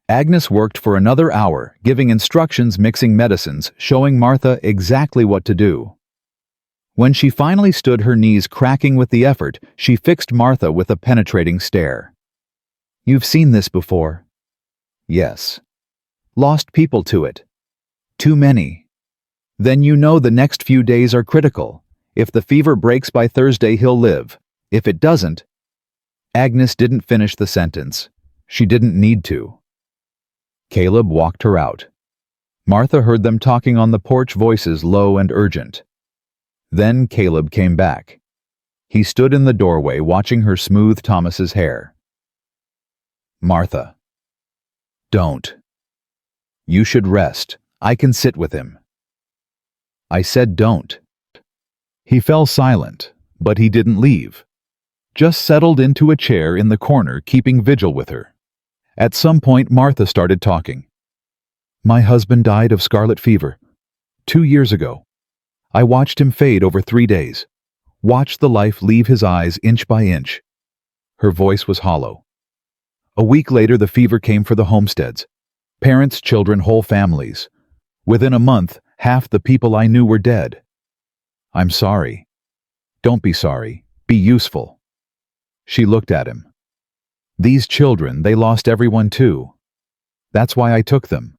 Agnes worked for another hour, giving instructions, mixing medicines, showing Martha exactly what to do. When she finally stood, her knees cracking with the effort, she fixed Martha with a penetrating stare. You've seen this before. Yes. Lost people to it. Too many. Then you know the next few days are critical. If the fever breaks by Thursday, he'll live. If it doesn't... Agnes didn't finish the sentence. She didn't need to. Caleb walked her out. Martha heard them talking on the porch, voices low and urgent. Then Caleb came back. He stood in the doorway watching her smooth Thomas's hair. Martha. Don't. You should rest. I can sit with him. I said don't. He fell silent, but he didn't leave. Just settled into a chair in the corner, keeping vigil with her. At some point, Martha started talking. My husband died of scarlet fever 2 years ago. I watched him fade over 3 days. Watched the life leave his eyes inch by inch. Her voice was hollow. A week later, the fever came for the homesteads. Parents, children, whole families. Within a month, half the people I knew were dead. I'm sorry. Don't be sorry. Be useful. She looked at him. These children, they lost everyone too. That's why I took them.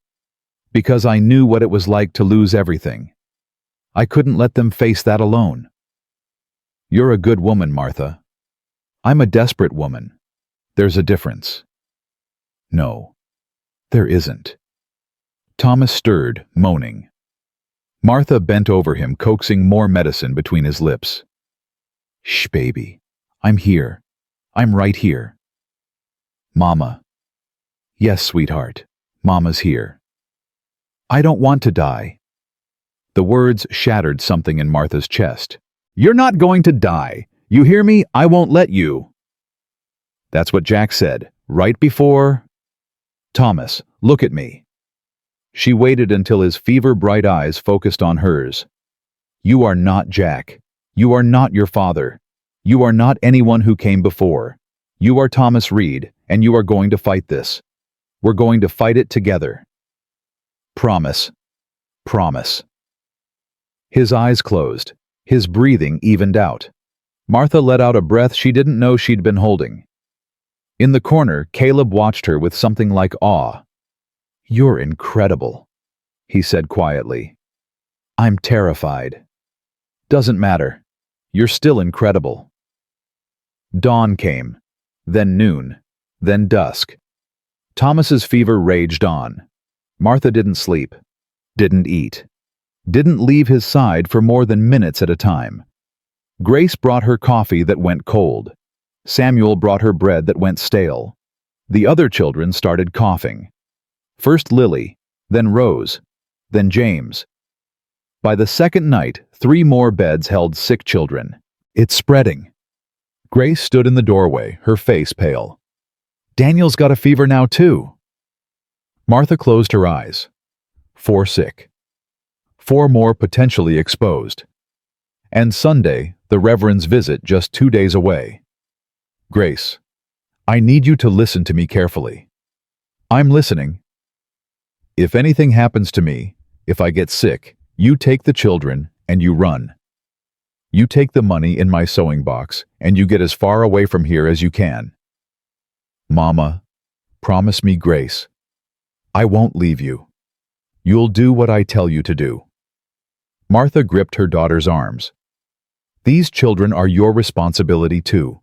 Because I knew what it was like to lose everything. I couldn't let them face that alone. You're a good woman, Martha. I'm a desperate woman. There's a difference. No, there isn't. Thomas stirred, moaning. Martha bent over him, coaxing more medicine between his lips. Shh, baby. I'm here. I'm right here. Mama. Yes, sweetheart. Mama's here. I don't want to die. The words shattered something in Martha's chest. You're not going to die. You hear me? I won't let you. That's what Jack said, right before... Thomas, look at me. She waited until his fever-bright eyes focused on hers. You are not Jack. You are not your father. You are not anyone who came before. You are Thomas Reed, and you are going to fight this. We're going to fight it together. Promise. Promise. His eyes closed. His breathing evened out. Martha let out a breath she didn't know she'd been holding. In the corner, Caleb watched her with something like awe. You're incredible, he said quietly. I'm terrified. Doesn't matter. You're still incredible. Dawn came, then noon, then dusk. Thomas's fever raged on. Martha didn't sleep, didn't eat, didn't leave his side for more than minutes at a time. Grace brought her coffee that went cold. Samuel brought her bread that went stale. The other children started coughing. First Lily, then Rose, then James. By the second night, 3 more beds held sick children. It's spreading. Grace stood in the doorway, her face pale. Daniel's got a fever now too. Martha closed her eyes. 4 sick. 4 more potentially exposed. And Sunday, the Reverend's visit just 2 days away. Grace, I need you to listen to me carefully. I'm listening. If anything happens to me, if I get sick, you take the children and you run. You take the money in my sewing box and you get as far away from here as you can. Mama, promise me, Grace. I won't leave you. You'll do what I tell you to do. Martha gripped her daughter's arms. These children are your responsibility too.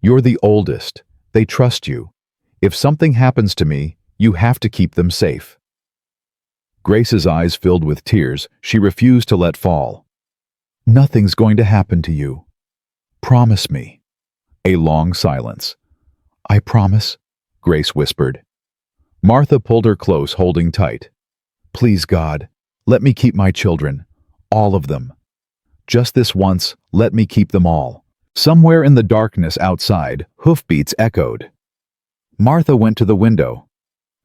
You're the oldest. They trust you. If something happens to me, you have to keep them safe. Grace's eyes filled with tears she refused to let fall. Nothing's going to happen to you. Promise me. A long silence. I promise, Grace whispered. Martha pulled her close, holding tight. Please, God, let me keep my children. All of them. Just this once, let me keep them all. Somewhere in the darkness outside, hoofbeats echoed. Martha went to the window.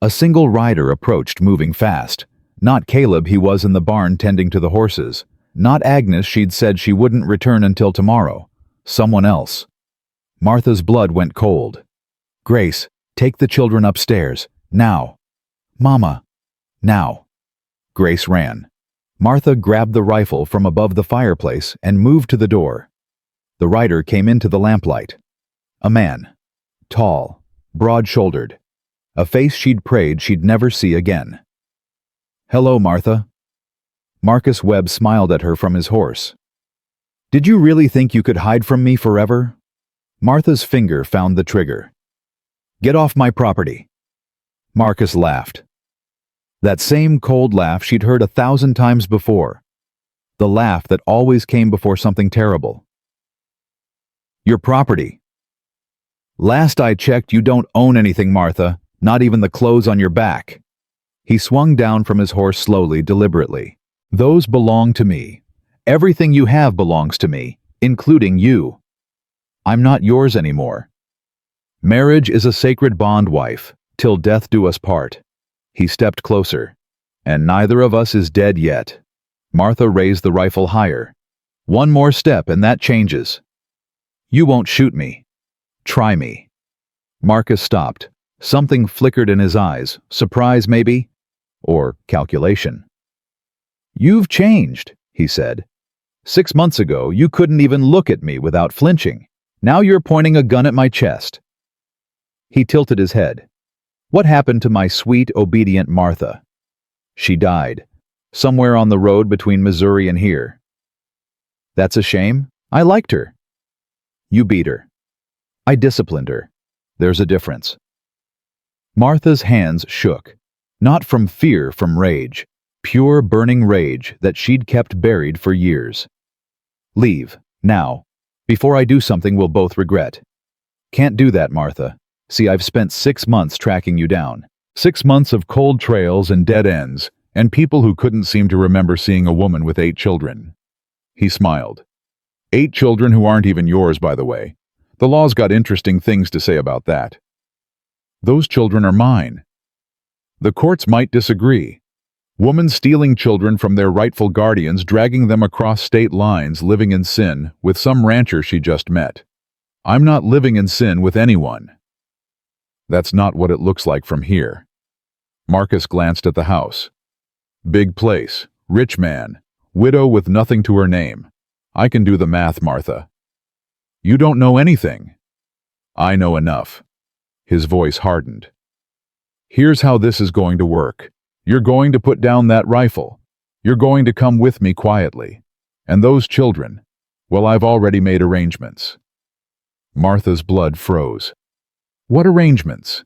A single rider approached, moving fast. Not Caleb, he was in the barn tending to the horses. Not Agnes, she'd said she wouldn't return until tomorrow. Someone else. Martha's blood went cold. Grace, take the children upstairs. Now. Mama. Now. Grace ran. Martha grabbed the rifle from above the fireplace and moved to the door. The rider came into the lamplight. A man. Tall, broad-shouldered. A face she'd prayed she'd never see again. Hello, Martha. Marcus Webb smiled at her from his horse. Did you really think you could hide from me forever? Martha's finger found the trigger. Get off my property. Marcus laughed. That same cold laugh she'd heard 1,000 times before. The laugh that always came before something terrible. Your property. Last I checked, you don't own anything, Martha, not even the clothes on your back. He swung down from his horse slowly, deliberately. Those belong to me. Everything you have belongs to me, including you. I'm not yours anymore. Marriage is a sacred bond, wife, till death do us part. He stepped closer. And neither of us is dead yet. Martha raised the rifle higher. One more step and that changes. You won't shoot me. Try me. Marcus stopped. Something flickered in his eyes. Surprise, maybe? Or calculation. You've changed, he said. 6 months ago, you couldn't even look at me without flinching. Now you're pointing a gun at my chest. He tilted his head. What happened to my sweet, obedient Martha? She died, somewhere on the road between Missouri and here. That's a shame. I liked her. You beat her. I disciplined her. There's a difference. Martha's hands shook, not from fear, from rage, pure burning rage that she'd kept buried for years. Leave, now, before I do something we'll both regret. Can't do that, Martha. See, I've spent 6 months tracking you down. 6 months of cold trails and dead ends, and people who couldn't seem to remember seeing a woman with 8 children. He smiled. 8 children who aren't even yours, by the way. The law's got interesting things to say about that. Those children are mine. The courts might disagree. Woman stealing children from their rightful guardians, dragging them across state lines, living in sin with some rancher she just met. I'm not living in sin with anyone. That's not what it looks like from here. Marcus glanced at the house. Big place, rich man, widow with nothing to her name. I can do the math, Martha. You don't know anything. I know enough. His voice hardened. Here's how this is going to work. You're going to put down that rifle. You're going to come with me quietly. And those children, well, I've already made arrangements. Martha's blood froze. What arrangements?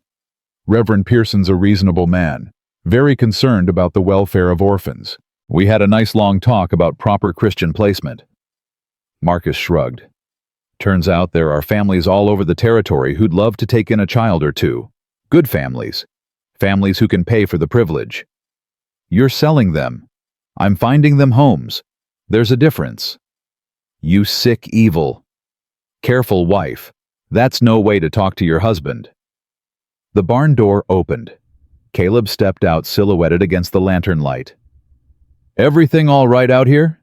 Reverend Pearson's a reasonable man, very concerned about the welfare of orphans. We had a nice long talk about proper Christian placement. Marcus shrugged. Turns out there are families all over the territory who'd love to take in a child or two. Good families. Families who can pay for the privilege. You're selling them. I'm finding them homes. There's a difference. You sick evil. Careful, wife. That's no way to talk to your husband. The barn door opened. Caleb stepped out, silhouetted against the lantern light. Everything all right out here?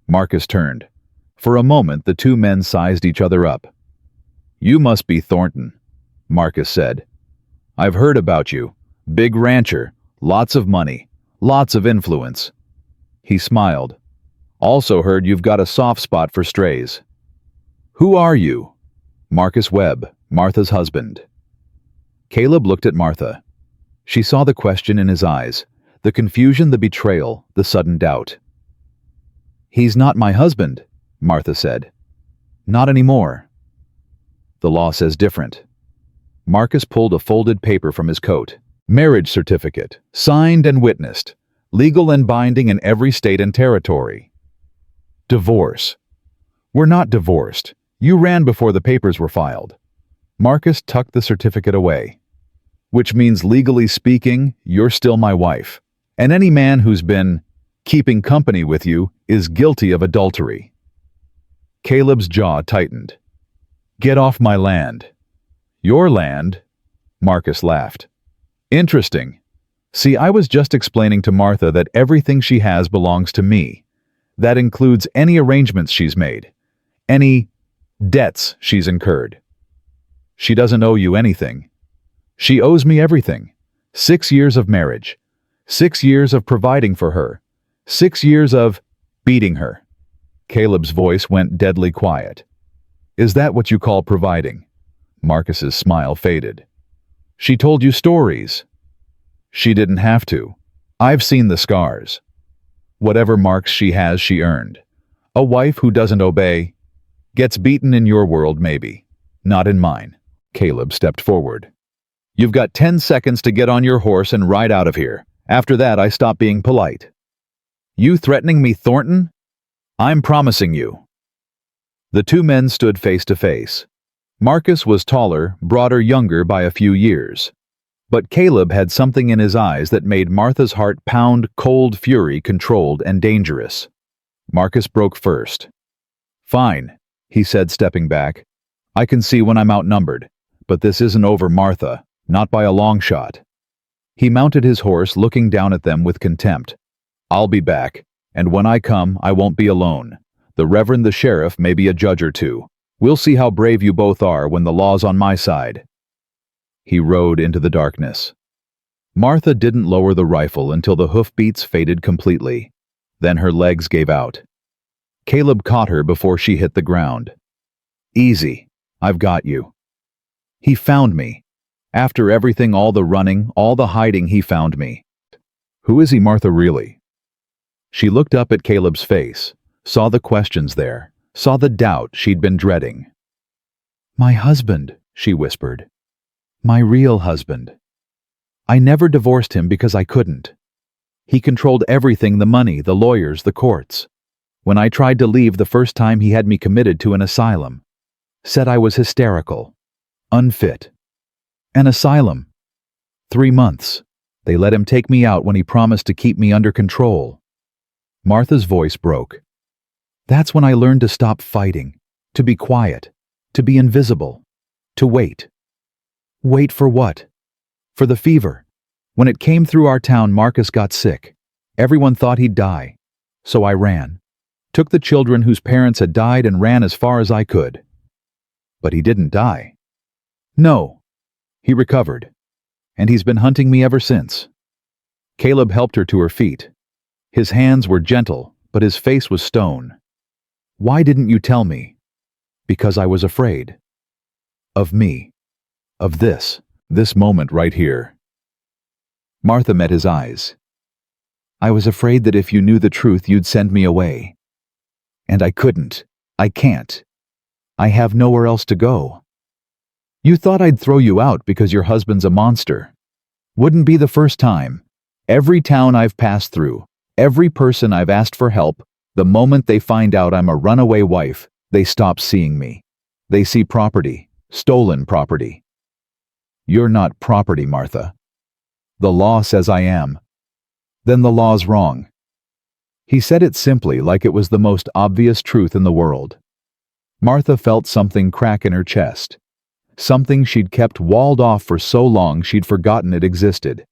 Marcus turned. For a moment, the two men sized each other up. You must be Thornton, Marcus said. I've heard about you. Big rancher, lots of money, lots of influence. He smiled. Also heard you've got a soft spot for strays. Who are you? Marcus Webb, Martha's husband. Caleb looked at Martha. She saw the question in his eyes, the confusion, the betrayal, the sudden doubt. He's not my husband, Martha said. Not anymore. The law says different. Marcus pulled a folded paper from his coat. Marriage certificate, signed and witnessed, legal and binding in every state and territory. Divorce. We're not divorced. You ran before the papers were filed. Marcus tucked the certificate away. Which means, legally speaking, you're still my wife. And any man who's been keeping company with you is guilty of adultery. Caleb's jaw tightened. Get off my land. Your land? Marcus laughed. Interesting. See, I was just explaining to Martha that everything she has belongs to me. That includes any arrangements she's made. Any debts she's incurred. She doesn't owe you anything. She owes me everything. 6 years of marriage. 6 years of providing for her. 6 years of beating her. Caleb's voice went deadly quiet. Is that what you call providing? Marcus's smile faded. She told you stories. She didn't have to. I've seen the scars. Whatever marks she has, she earned. A wife who doesn't obey gets beaten in your world, maybe. Not in mine. Caleb stepped forward. You've got 10 seconds to get on your horse and ride out of here. After that, I stop being polite. You threatening me, Thornton? I'm promising you. The two men stood face to face. Marcus was taller, broader, younger by a few years. But Caleb had something in his eyes that made Martha's heart pound, cold fury, controlled and dangerous. Marcus broke first. "Fine," he said, stepping back. "I can see when I'm outnumbered, but this isn't over Martha, not by a long shot." He mounted his horse, looking down at them with contempt. "I'll be back, and when I come, I won't be alone. The Reverend the Sheriff may be a judge or two. We'll see how brave you both are when the law's on my side." He rode into the darkness. Martha didn't lower the rifle until the hoofbeats faded completely. Then her legs gave out. Caleb caught her before she hit the ground. "Easy. I've got you." He found me. After everything, all the running, all the hiding, he found me. "Who is he, Martha, really?" She looked up at Caleb's face, saw the questions there, saw the doubt she'd been dreading. "My husband," she whispered. "My real husband. I never divorced him because I couldn't. He controlled everything, the money, the lawyers, the courts. When I tried to leave the first time, he had me committed to an asylum. Said I was hysterical. Unfit. An asylum. 3 months. They let him take me out when he promised to keep me under control." Martha's voice broke. "That's when I learned to stop fighting, to be quiet, to be invisible, to wait." "Wait for what?" "For the fever. When it came through our town, Marcus got sick. Everyone thought he'd die. So I ran. Took the children whose parents had died and ran as far as I could." "But he didn't die." "No. He recovered. And he's been hunting me ever since." Caleb helped her to her feet. His hands were gentle, but his face was stone. "Why didn't you tell me?" "Because I was afraid. Of me. Of this moment right here." Martha met his eyes. "I was afraid that if you knew the truth, you'd send me away. And I couldn't. I can't. I have nowhere else to go. You thought I'd throw you out because your husband's a monster. Wouldn't be the first time. Every town I've passed through, every person I've asked for help, the moment they find out I'm a runaway wife, they stop seeing me. They see property, stolen property." "You're not property, Martha." "The law says I am." "Then the law's wrong." He said it simply, like it was the most obvious truth in the world. Martha felt something crack in her chest. Something she'd kept walled off for so long she'd forgotten it existed.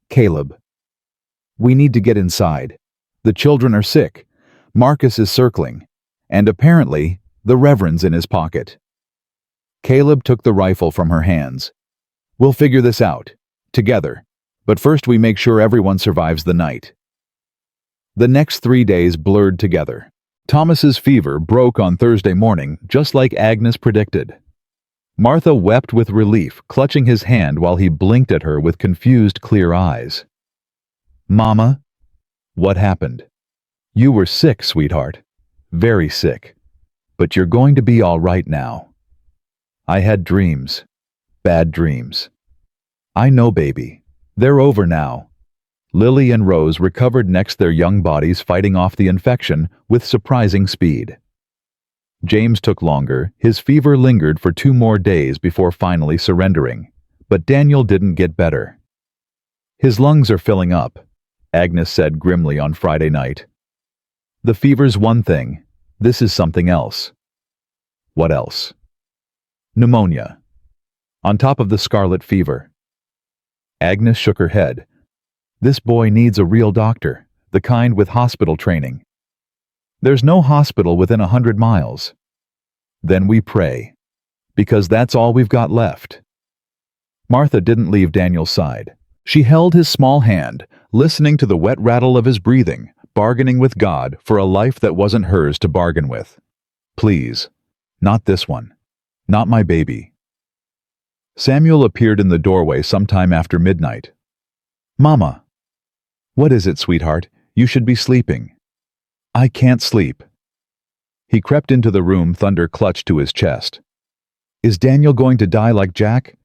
"Caleb, we need to get inside. The children are sick. Marcus is circling. And apparently, the Reverend's in his pocket." Caleb took the rifle from her hands. "We'll figure this out. Together. But first we make sure everyone survives the night." The next 3 days blurred together. Thomas's fever broke on Thursday morning, just like Agnes predicted. Martha wept with relief, clutching his hand while he blinked at her with confused, clear eyes. "Mama?" "What happened?" "You were sick, sweetheart. Very sick. But you're going to be all right now." "I had dreams. Bad dreams." "I know, baby. They're over now." Lily and Rose recovered next, their young bodies fighting off the infection with surprising speed. James took longer. His fever lingered for 2 more days before finally surrendering. But Daniel didn't get better. "His lungs are filling up," Agnes said grimly on Friday night. "The fever's one thing. This is something else." "What else?" "Pneumonia. On top of the scarlet fever." Agnes shook her head. "This boy needs a real doctor, the kind with hospital training." "There's no hospital within 100 miles. "Then we pray. Because that's all we've got left." Martha didn't leave Daniel's side. She held his small hand, listening to the wet rattle of his breathing, bargaining with God for a life that wasn't hers to bargain with. "Please. Not this one. Not my baby." Samuel appeared in the doorway sometime after midnight. "Mama." "What is it, sweetheart? You should be sleeping." "I can't sleep." He crept into the room, thunder clutched to his chest. "Is Daniel going to die like Jack?"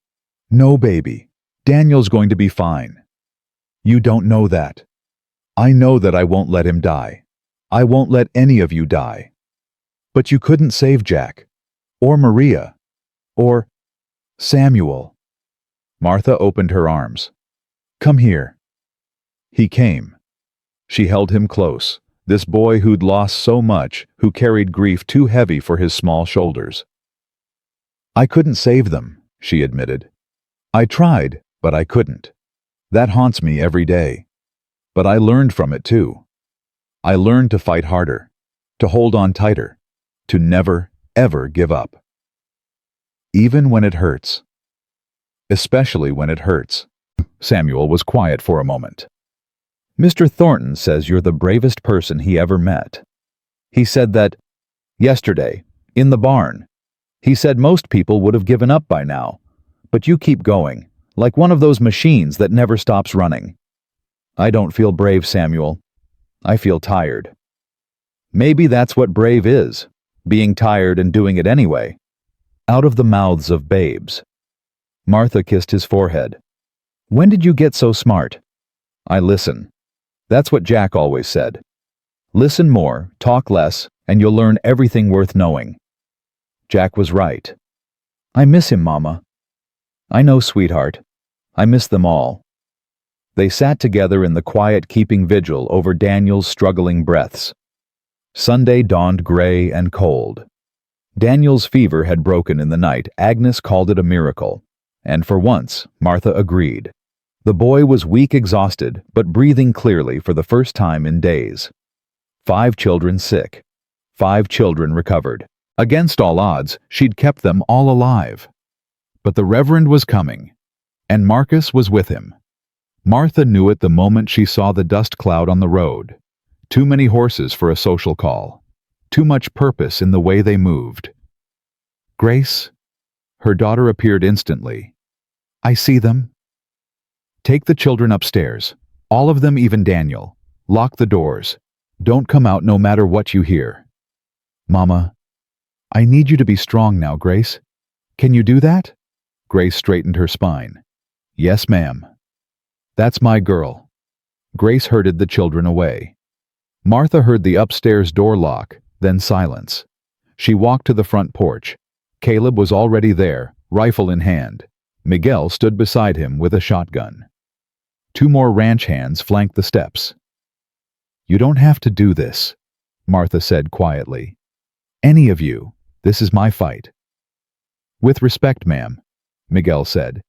"No, baby. Daniel's going to be fine." "You don't know that." "I know that I won't let him die. I won't let any of you die." "But you couldn't save Jack. Or Maria. Or Samuel." Martha opened her arms. "Come here." He came. She held him close, this boy who'd lost so much, who carried grief too heavy for his small shoulders. "I couldn't save them," she admitted. "I tried, but I couldn't. That haunts me every day. But I learned from it too. I learned to fight harder, to hold on tighter, to never, ever give up. Even when it hurts. Especially when it hurts." Samuel was quiet for a moment. "Mr. Thornton says you're the bravest person he ever met. He said that yesterday, in the barn. He said most people would have given up by now, but you keep going, like one of those machines that never stops running." "I don't feel brave, Samuel. I feel tired." "Maybe that's what brave is, being tired and doing it anyway." Out of the mouths of babes. Martha kissed his forehead. "When did you get so smart?" "I listen. That's what Jack always said. Listen more, talk less, and you'll learn everything worth knowing." Jack was right. "I miss him, Mama." "I know, sweetheart. I miss them all." They sat together in the quiet, keeping vigil over Daniel's struggling breaths. Sunday dawned gray and cold. Daniel's fever had broken in the night. Agnes called it a miracle. And for once, Martha agreed. The boy was weak, exhausted, but breathing clearly for the first time in days. 5 children sick. 5 children recovered. Against all odds, she'd kept them all alive. But the Reverend was coming, and Marcus was with him. Martha knew it the moment she saw the dust cloud on the road. Too many horses for a social call. Too much purpose in the way they moved. "Grace?" Her daughter appeared instantly. "I see them." "Take the children upstairs. All of them, even Daniel. Lock the doors. Don't come out no matter what you hear." "Mama, I need you to be strong now, Grace. Can you do that?" Grace straightened her spine. "Yes, ma'am." "That's my girl." Grace herded the children away. Martha heard the upstairs door lock, then silence. She walked to the front porch. Caleb was already there, rifle in hand. Miguel stood beside him with a shotgun. 2 more ranch hands flanked the steps. "You don't have to do this," Martha said quietly. "Any of you, this is my fight." "With respect, ma'am," Miguel said.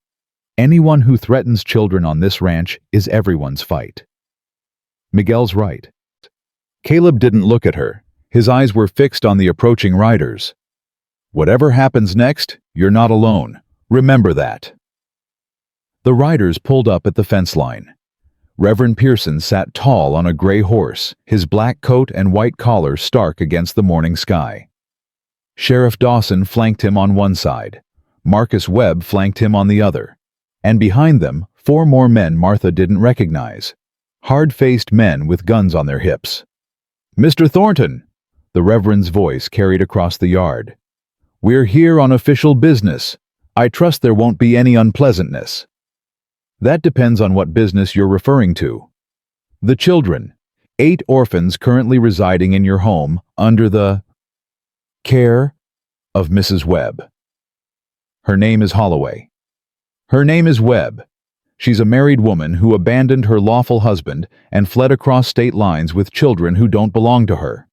"Anyone who threatens children on this ranch is everyone's fight." Miguel's right. Caleb didn't look at her. His eyes were fixed on the approaching riders. "Whatever happens next, you're not alone. Remember that." The riders pulled up at the fence line. Reverend Pearson sat tall on a gray horse, his black coat and white collar stark against the morning sky. Sheriff Dawson flanked him on one side. Marcus Webb flanked him on the other. And behind them, 4 more men Martha didn't recognize. Hard-faced men with guns on their hips. "Mr. Thornton," the Reverend's voice carried across the yard. "We're here on official business. I trust there won't be any unpleasantness." "That depends on what business you're referring to." "The children. 8 orphans currently residing in your home under the care of Mrs. Webb." "Her name is Holloway." "Her name is Webb. She's a married woman who abandoned her lawful husband and fled across state lines with children who don't belong to her."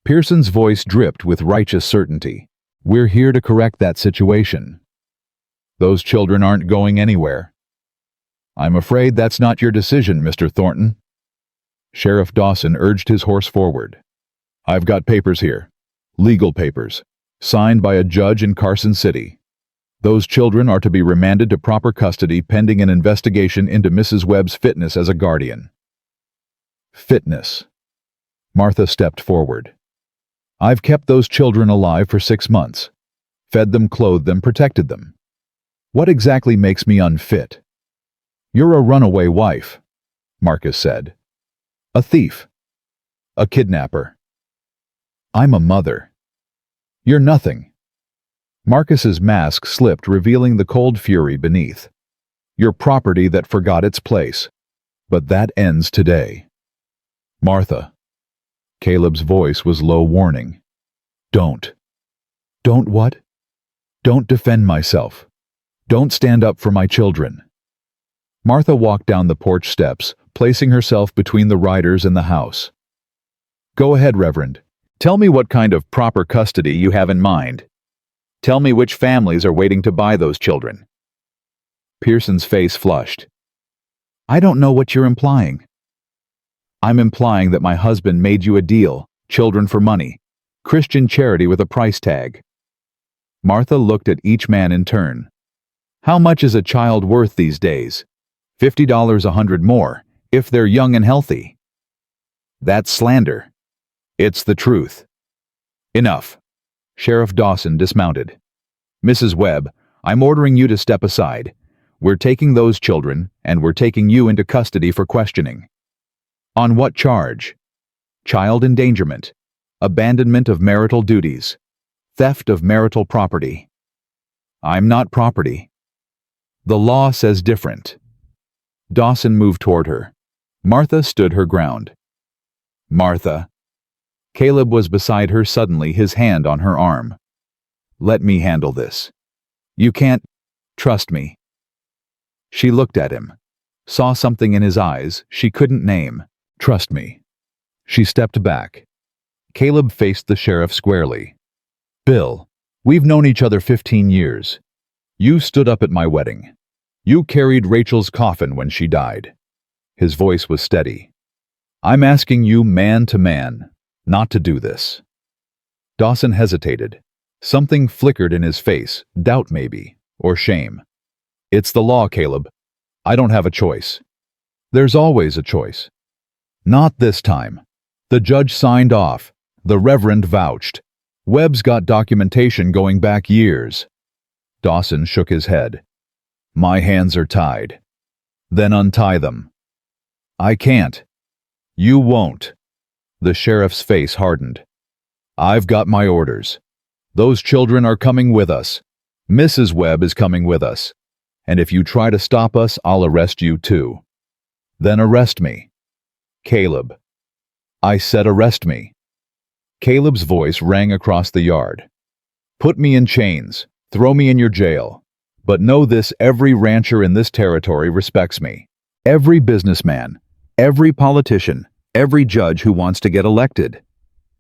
Pearson's voice dripped with righteous certainty. "We're here to correct that situation. Those children aren't going anywhere." "I'm afraid that's not your decision, Mr. Thornton." Sheriff Dawson urged his horse forward. "I've got papers here. Legal papers. Signed by a judge in Carson City. Those children are to be remanded to proper custody pending an investigation into Mrs. Webb's fitness as a guardian." Fitness. Martha stepped forward. "I've kept those children alive for 6 months. Fed them, clothed them, protected them. What exactly makes me unfit?" "You're a runaway wife," Marcus said. "A thief. A kidnapper." "I'm a mother." "You're nothing." Marcus's mask slipped, revealing the cold fury beneath. "You're property that forgot its place. But that ends today." "Martha." Caleb's voice was low warning. "Don't." "Don't what?" "Don't defend myself. Don't stand up for my children. Martha walked down the porch steps, placing herself between the riders and the house. Go ahead, Reverend. Tell me what kind of proper custody you have in mind. Tell me which families are waiting to buy those children. Pearson's face flushed. I don't know what you're implying. I'm implying that my husband made you a deal, children for money, Christian charity with a price tag. Martha looked at each man in turn. How much is a child worth these days? $50, $100 more, if they're young and healthy. That's slander. It's the truth. Enough. Sheriff Dawson dismounted. Mrs. Webb, I'm ordering you to step aside. We're taking those children, and we're taking you into custody for questioning. On what charge? Child endangerment, abandonment of marital duties, theft of marital property. I'm not property. The law says different. Dawson moved toward her. Martha stood her ground. Martha. Caleb was beside her suddenly, his hand on her arm. Let me handle this. You can't. Trust me. She looked at him, saw something in his eyes she couldn't name. Trust me. She stepped back. Caleb faced the sheriff squarely. Bill, we've known each other 15 years. You stood up at my wedding. You carried Rachel's coffin when she died. His voice was steady. I'm asking you man to man, not to do this. Dawson hesitated. Something flickered in his face, doubt maybe, or shame. It's the law, Caleb. I don't have a choice. There's always a choice. Not this time. The judge signed off. The Reverend vouched. Webb's got documentation going back years. Dawson shook his head. My hands are tied. Then untie them. I can't. You won't. The sheriff's face hardened. I've got my orders. Those children are coming with us. Mrs. Webb is coming with us. And if you try to stop us, I'll arrest you too. Then arrest me. Caleb. I said arrest me. Caleb's voice rang across the yard. Put me in chains. Throw me in your jail. But know this, every rancher in this territory respects me. Every businessman, every politician, every judge who wants to get elected.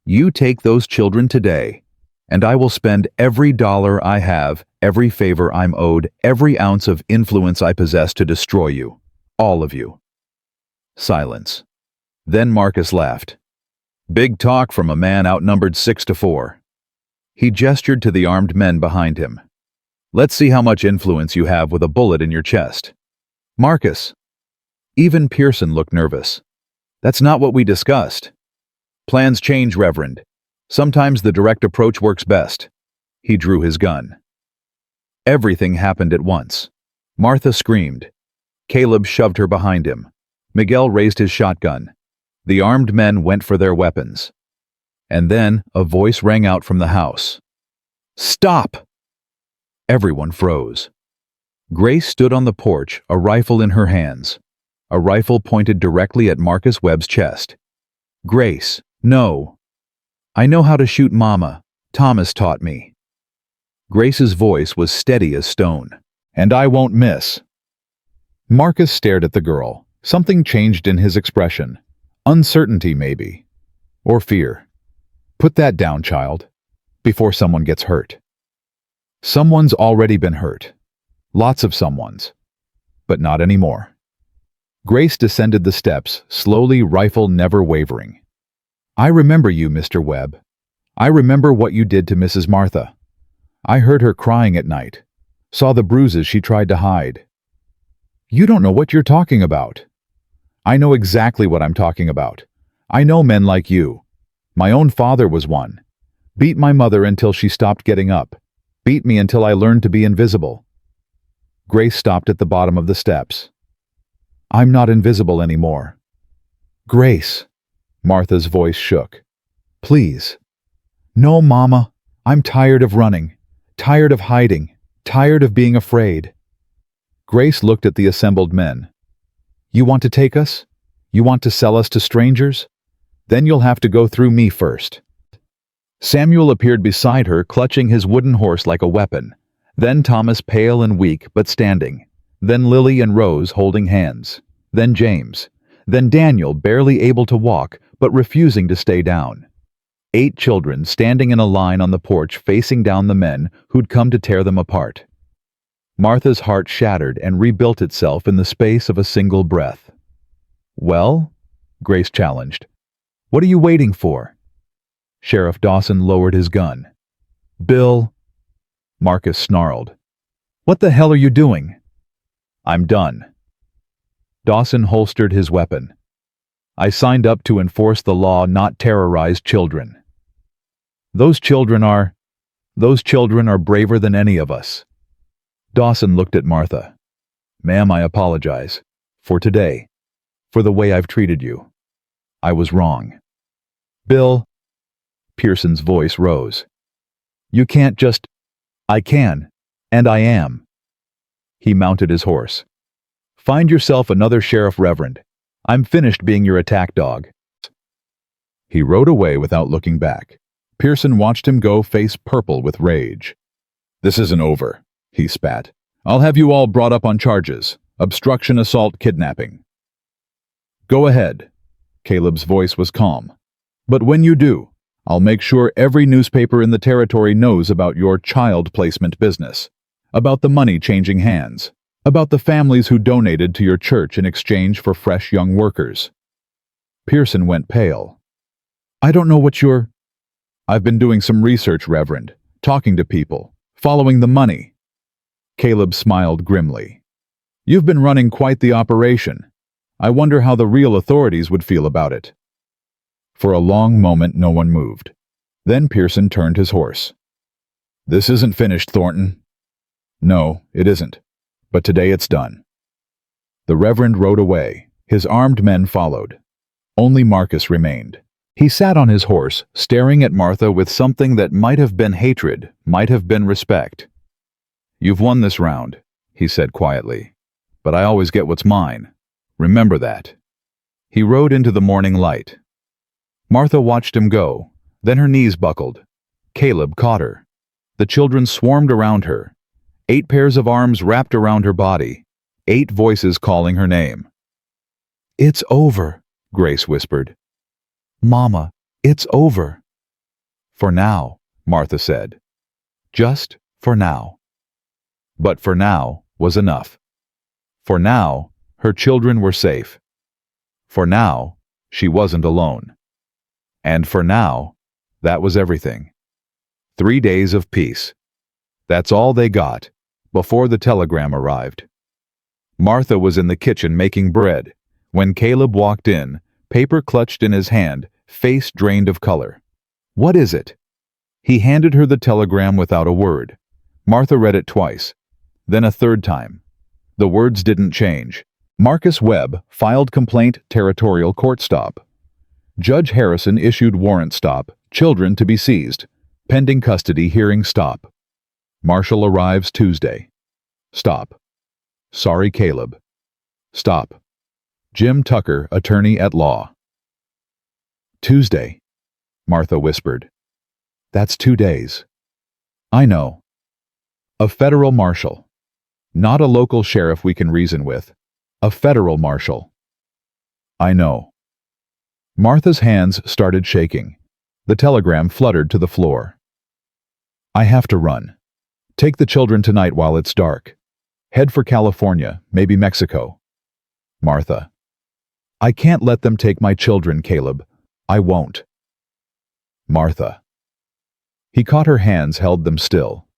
You take those children today, and I will spend every dollar I have, every favor I'm owed, every ounce of influence I possess to destroy you. All of you. Silence. Then Marcus laughed. Big talk from a man outnumbered 6-4. He gestured to the armed men behind him. Let's see how much influence you have with a bullet in your chest. Marcus. Even Pearson looked nervous. That's not what we discussed. Plans change, Reverend. Sometimes the direct approach works best. He drew his gun. Everything happened at once. Martha screamed. Caleb shoved her behind him. Miguel raised his shotgun. The armed men went for their weapons. And then a voice rang out from the house. Stop! Everyone froze. Grace stood on the porch, a rifle in her hands. A rifle pointed directly at Marcus Webb's chest. Grace, no. I know how to shoot, Mama. Thomas taught me. Grace's voice was steady as stone. And I won't miss. Marcus stared at the girl. Something changed in his expression. Uncertainty, maybe. Or fear. Put that down, child. Before someone gets hurt. Someone's already been hurt. Lots of someones. But not anymore. Grace descended the steps, slowly, rifle never wavering. I remember you, Mr. Webb. I remember what you did to Mrs. Martha. I heard her crying at night. Saw the bruises she tried to hide. You don't know what you're talking about. I know exactly what I'm talking about. I know men like you. My own father was one. Beat my mother until she stopped getting up. Beat me until I learned to be invisible. Grace stopped at the bottom of the steps. I'm not invisible anymore. Grace. Martha's voice shook. Please. No, Mama. I'm tired of running. Tired of hiding. Tired of being afraid. Grace looked at the assembled men. You want to take us? You want to sell us to strangers? Then you'll have to go through me first. Samuel appeared beside her, clutching his wooden horse like a weapon. Then Thomas, pale and weak but standing. Then Lily and Rose holding hands. Then James. Then Daniel, barely able to walk but refusing to stay down. 8 children standing in a line on the porch facing down the men who'd come to tear them apart. Martha's heart shattered and rebuilt itself in the space of a single breath. "Well?" Grace challenged. "What are you waiting for?" Sheriff Dawson lowered his gun. "Bill," Marcus snarled. "What the hell are you doing?" "I'm done." Dawson holstered his weapon. "I signed up to enforce the law, not terrorize children. Those children are braver than any of us." Dawson looked at Martha. "Ma'am, I apologize. For today. For the way I've treated you. I was wrong." "Bill," Pearson's voice rose. "You can't just—" "I can. And I am." He mounted his horse. "Find yourself another sheriff, Reverend. I'm finished being your attack dog." He rode away without looking back. Pearson watched him go, face purple with rage. "This isn't over," he spat. "I'll have you all brought up on charges. Obstruction, assault, kidnapping." "Go ahead." Caleb's voice was calm. "But when you do, I'll make sure every newspaper in the territory knows about your child placement business, about the money changing hands, about the families who donated to your church in exchange for fresh young workers." Pearson went pale. "I don't know what you're—" "I've been doing some research, Reverend, talking to people, following the money." Caleb smiled grimly. "You've been running quite the operation. I wonder how the real authorities would feel about it." For a long moment no one moved. Then Pearson turned his horse. "This isn't finished, Thornton." "No, it isn't. But today it's done." The Reverend rode away. His armed men followed. Only Marcus remained. He sat on his horse, staring at Martha with something that might have been hatred, might have been respect. "You've won this round," he said quietly. "But I always get what's mine. Remember that." He rode into the morning light. Martha watched him go. Then her knees buckled. Caleb caught her. The children swarmed around her. 8 pairs of arms wrapped around her body. 8 voices calling her name. "It's over," Grace whispered. "Mama, it's over." "For now," Martha said. "Just for now." But for now was enough. For now, her children were safe. For now, she wasn't alone. And for now, that was everything. 3 days of peace. That's all they got, before the telegram arrived. Martha was in the kitchen making bread. When Caleb walked in, paper clutched in his hand, face drained of color. "What is it?" He handed her the telegram without a word. Martha read it twice, then a third time. The words didn't change. Marcus Webb filed complaint, territorial court stop. Judge Harrison issued warrant stop, children to be seized. Pending custody hearing stop. Marshal arrives Tuesday. Stop. Sorry, Caleb. Stop. Jim Tucker, attorney at law. "Tuesday," Martha whispered. "That's 2 days." "I know. A federal marshal. Not a local sheriff we can reason with. A federal marshal." "I know." Martha's hands started shaking. The telegram fluttered to the floor. "I have to run. Take the children tonight while it's dark. Head for California, maybe Mexico." Martha. "I can't let them take my children, Caleb. I won't." Martha. He caught her hands, held them still.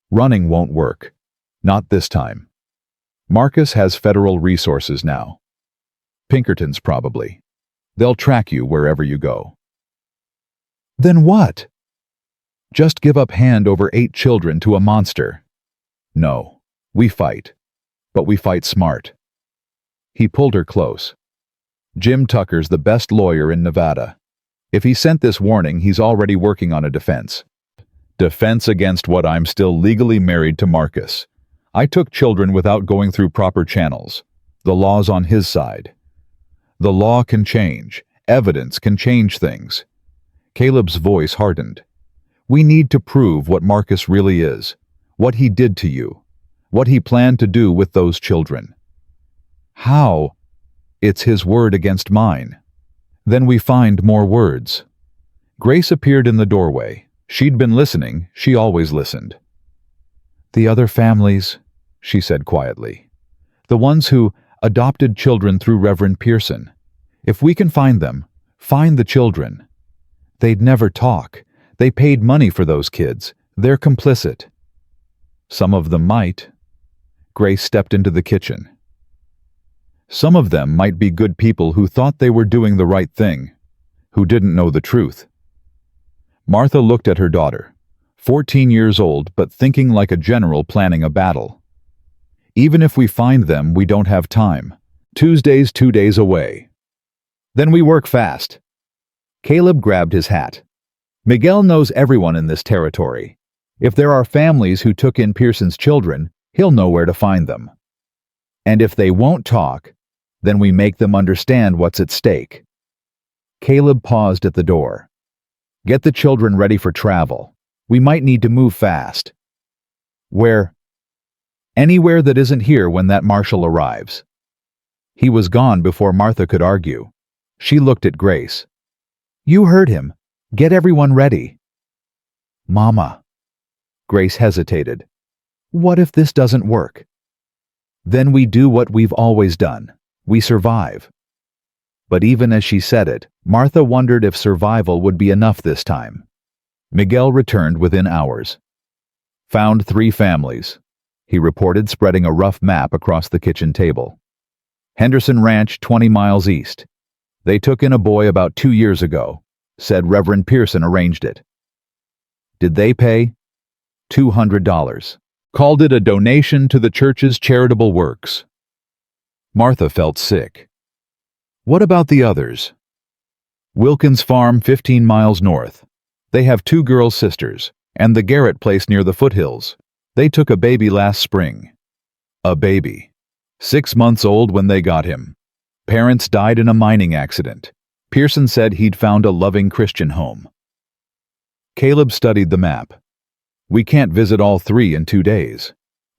"Running won't work. Not this time. Marcus has federal resources now. Pinkertons, probably. They'll track you wherever you go." "Then what?" "Just give up hand over 8 children to a monster." "No, we fight. But we fight smart." He pulled her close. "Jim Tucker's the best lawyer in Nevada. If he sent this warning, he's already working on a defense. Defense against what? I'm still legally married to Marcus. I took children without going through proper channels. The law's on his side. The law can change. Evidence can change things." Caleb's voice hardened. "We need to prove what Marcus really is. What he did to you. What he planned to do with those children. How? It's his word against mine. Then we find more words. Grace appeared in the doorway. She'd been listening. She always listened. The other families, she said quietly. The ones who adopted children through Reverend Pearson. If we can find them, find the children. They'd never talk. They paid money for those kids. They're complicit. Some of them might. Grace stepped into the kitchen. Some of them might be good people who thought they were doing the right thing, who didn't know the truth. Martha looked at her daughter, 14 years old but thinking like a general planning a battle. Even if we find them, we don't have time. Tuesday's 2 days away. Then we work fast. Caleb grabbed his hat. Miguel knows everyone in this territory. If there are families who took in Pearson's children, he'll know where to find them. And if they won't talk, then we make them understand what's at stake. Caleb paused at the door. Get the children ready for travel. We might need to move fast. Where? Anywhere that isn't here when that marshal arrives. He was gone before Martha could argue. She looked at Grace. You heard him. Get everyone ready. Mama. Grace hesitated. What if this doesn't work? Then we do what we've always done. We survive. But even as she said it, Martha wondered if survival would be enough this time. Miguel returned within hours. Found 3 families, he reported, spreading a rough map across the kitchen table. Henderson Ranch, 20 miles east. They took in a boy about 2 years ago. Said Reverend Pearson arranged it. Did they pay? $200. Called it a donation to the church's charitable works. Martha felt sick. What about the others? Wilkins Farm, 15 miles north. They have 2 girl sisters, and the Garrett place near the foothills. They took a baby last spring. A baby. 6 months old when they got him. Parents died in a mining accident. Pearson said he'd found a loving Christian home. Caleb studied the map. We can't visit all 3 in 2 days.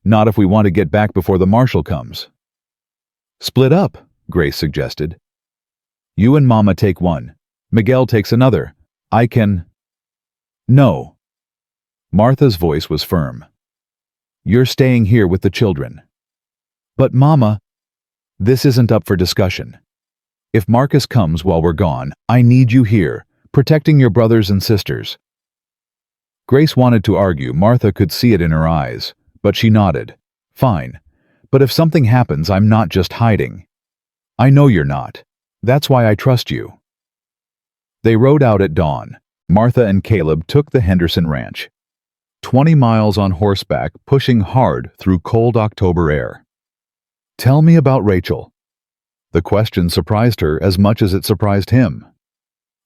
Not if we want to get back before the marshal comes. Split up, Grace suggested. You and Mama take one. Miguel takes another. I can... No. Martha's voice was firm. You're staying here with the children. But Mama... This isn't up for discussion. If Marcus comes while we're gone, I need you here, protecting your brothers and sisters. Grace wanted to argue. Martha could see it in her eyes, but she nodded. Fine. But if something happens, I'm not just hiding. I know you're not. That's why I trust you. They rode out at dawn. Martha and Caleb took the Henderson Ranch. 20 miles on horseback, pushing hard through cold October air. Tell me about Rachel. The question surprised her as much as it surprised him.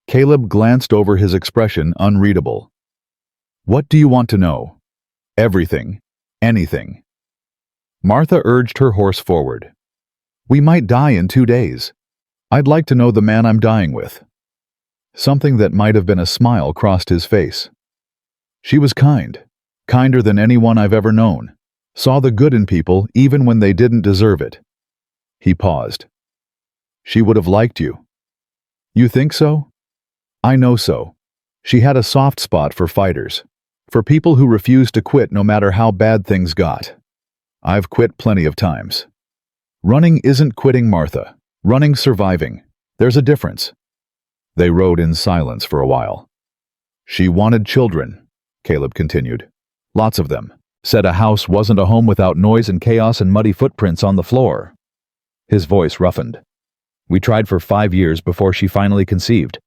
Caleb glanced over his expression, unreadable. What do you want to know? Everything. Anything. Martha urged her horse forward. We might die in 2 days. I'd like to know the man I'm dying with. Something that might have been a smile crossed his face. She was kind. Kinder than anyone I've ever known. Saw the good in people even when they didn't deserve it. He paused. She would have liked you. You think so? I know so. She had a soft spot for fighters, for people who refused to quit no matter how bad things got. I've quit plenty of times. Running isn't quitting, Martha. Running's surviving. There's a difference. They rode in silence for a while. She wanted children, Caleb continued. Lots of them. Said a house wasn't a home without noise and chaos and muddy footprints on the floor. His voice roughened. We tried for 5 years before she finally conceived.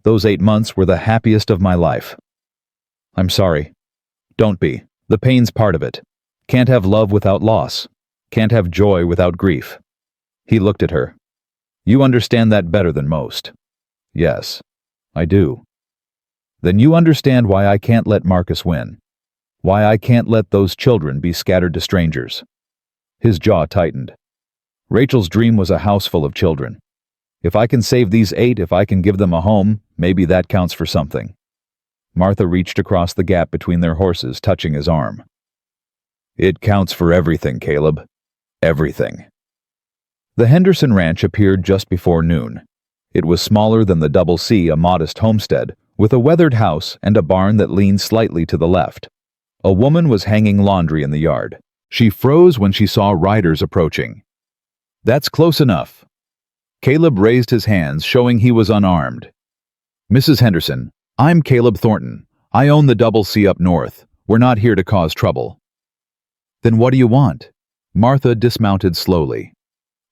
Those 8 months were the happiest of my life. I'm sorry. Don't be. The pain's part of it. Can't have love without loss. Can't have joy without grief. He looked at her. You understand that better than most. Yes, I do. Then you understand why I can't let Marcus win. Why I can't let those children be scattered to strangers. His jaw tightened. Rachel's dream was a house full of children. If I can save these 8, if I can give them a home, maybe that counts for something. Martha reached across the gap between their horses, touching his arm. It counts for everything, Caleb. Everything. The Henderson Ranch appeared just before noon. It was smaller than the Double C, a modest homestead, with a weathered house and a barn that leaned slightly to the left. A woman was hanging laundry in the yard. She froze when she saw riders approaching. That's close enough. Caleb raised his hands, showing he was unarmed. Mrs. Henderson, I'm Caleb Thornton. I own the Double C up north. We're not here to cause trouble. Then what do you want? Martha dismounted slowly.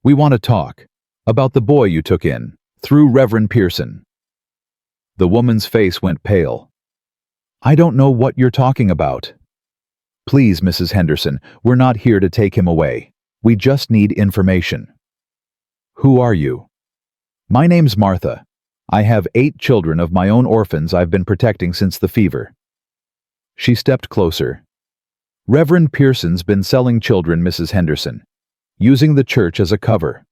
We want to talk. About the boy you took in, through Reverend Pearson. The woman's face went pale. I don't know what you're talking about. Please, Mrs. Henderson, we're not here to take him away. We just need information. Who are you? My name's Martha. I have 8 children of my own orphans I've been protecting since the fever. She stepped closer. Reverend Pearson's been selling children, Mrs. Henderson, using the church as a cover.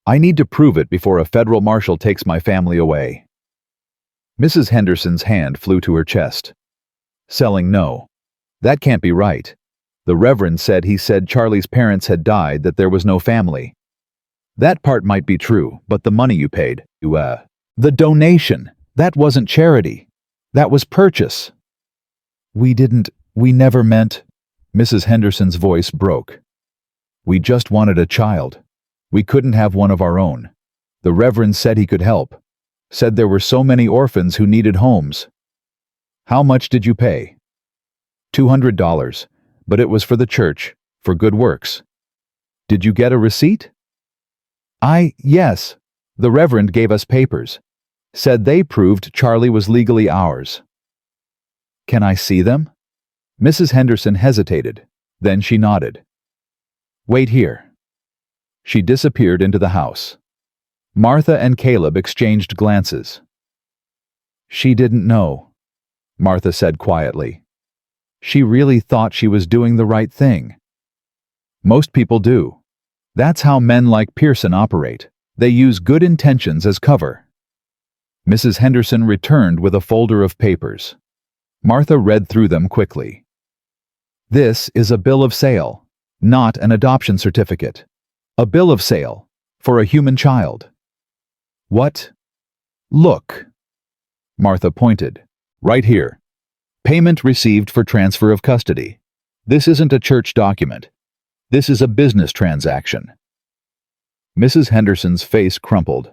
I need to prove it before a federal marshal takes my family away. Mrs. Henderson's hand flew to her chest. Selling, no. That can't be right. The Reverend said he said Charlie's parents had died, that there was no family. That part might be true, but the money you paid, the donation, that wasn't charity. That was purchase. We never meant. Mrs. Henderson's voice broke. We just wanted a child. We couldn't have one of our own. The Reverend said he could help. Said there were so many orphans who needed homes. How much did you pay? $200, but it was for the church, for good works. Did you get a receipt? Yes. The Reverend gave us papers. Said they proved Charlie was legally ours. Can I see them? Mrs. Henderson hesitated. Then she nodded. Wait here. She disappeared into the house. Martha and Caleb exchanged glances. She didn't know, Martha said quietly. She really thought she was doing the right thing. Most people do. That's how men like Pearson operate. They use good intentions as cover. Mrs. Henderson returned with a folder of papers. Martha read through them quickly. This is a bill of sale, not an adoption certificate. A bill of sale, for a human child. What? Look. Martha pointed. Right here. Payment received for transfer of custody. This isn't a church document. This is a business transaction. Mrs. Henderson's face crumpled.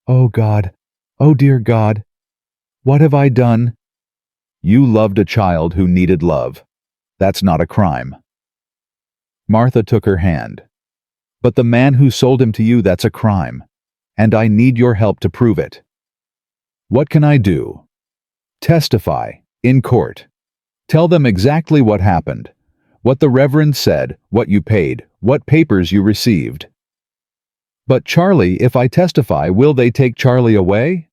Oh God. Oh dear God. What have I done? You loved a child who needed love. That's not a crime. Martha took her hand. But the man who sold him to you, that's a crime. And I need your help to prove it. What can I do? Testify, in court. Tell them exactly what happened, what the Reverend said, what you paid, what papers you received. But Charlie, if I testify, will they take Charlie away?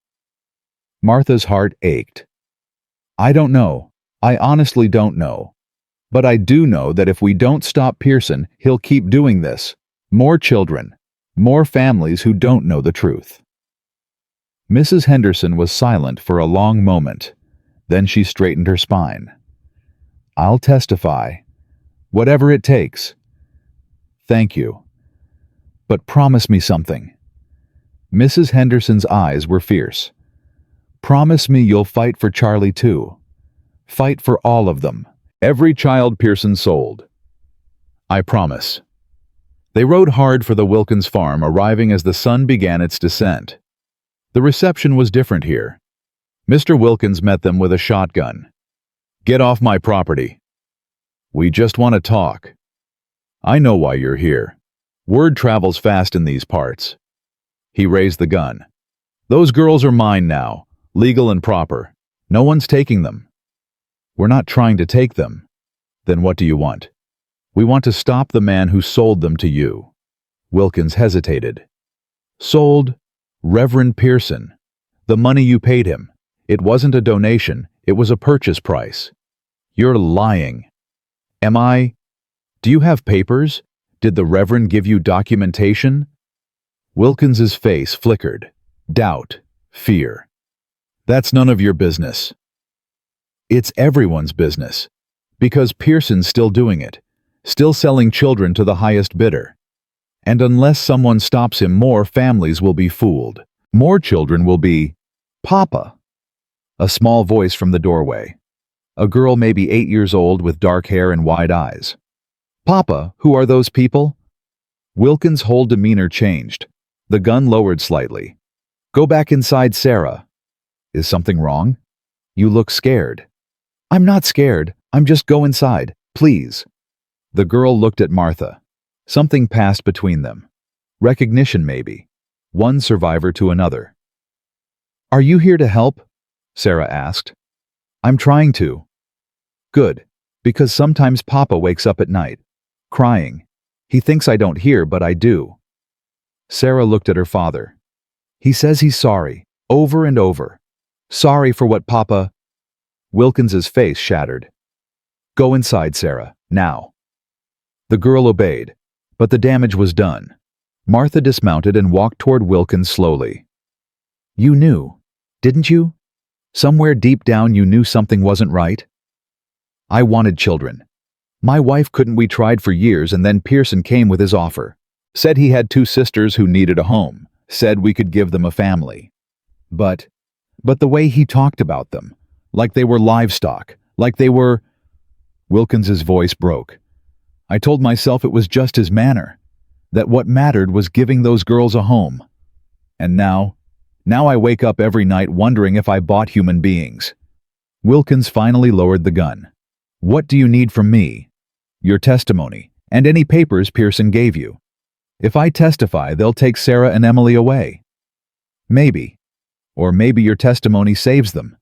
Martha's heart ached. I don't know. I honestly don't know. But I do know that if we don't stop Pearson, he'll keep doing this. More children. More families who don't know the truth. Mrs. Henderson was silent for a long moment. Then she straightened her spine. I'll testify. Whatever it takes. Thank you. But promise me something. Mrs. Henderson's eyes were fierce. Promise me you'll fight for Charlie too. Fight for all of them. Every child Pearson sold. I promise. They rode hard for the Wilkins farm, arriving as the sun began its descent. The reception was different here. Mr. Wilkins met them with a shotgun. Get off my property. We just want to talk. I know why you're here. Word travels fast in these parts. He raised the gun. Those girls are mine now, legal and proper. No one's taking them. We're not trying to take them. Then what do you want? We want to stop the man who sold them to you. Wilkins hesitated. Sold? Reverend Pearson. The money you paid him. It wasn't a donation, it was a purchase price. You're lying. Am I? Do you have papers? Did the Reverend give you documentation? Wilkins's face flickered. Doubt. Fear. That's none of your business. It's everyone's business. Because Pearson's still doing it. still selling children to the highest bidder. And unless someone stops him, more families will be fooled. More children will be... Papa! A small voice from the doorway. A girl maybe 8 years old with dark hair and wide eyes. Papa, who are those people? Wilkins' whole demeanor changed. The gun lowered slightly. Go back inside, Sarah. Is something wrong? You look scared. I'm not scared. I'm just go inside, please. The girl looked at Martha. Something passed between them. Recognition, maybe. One survivor to another. Are you here to help? Sarah asked. I'm trying to. Good, because sometimes Papa wakes up at night, crying. He thinks I don't hear, but I do. Sarah looked at her father. He says he's sorry, over and over. Sorry for what Papa... Wilkins's face shattered. Go inside, Sarah, now. The girl obeyed, but the damage was done. Martha dismounted and walked toward Wilkins slowly. You knew, didn't you? Somewhere deep down you knew something wasn't right? I wanted children. My wife couldn't. We tried for years, and then Pearson came with his offer. Said he had 2 sisters who needed a home. Said we could give them a family. But the way he talked about them, like they were livestock, like they were... Wilkins's voice broke. I told myself it was just his manner, that what mattered was giving those girls a home. And now I wake up every night wondering if I bought human beings. Wilkins finally lowered the gun. What do you need from me? Your testimony, and any papers Pearson gave you. If I testify, they'll take Sarah and Emily away. Maybe. Or maybe your testimony saves them.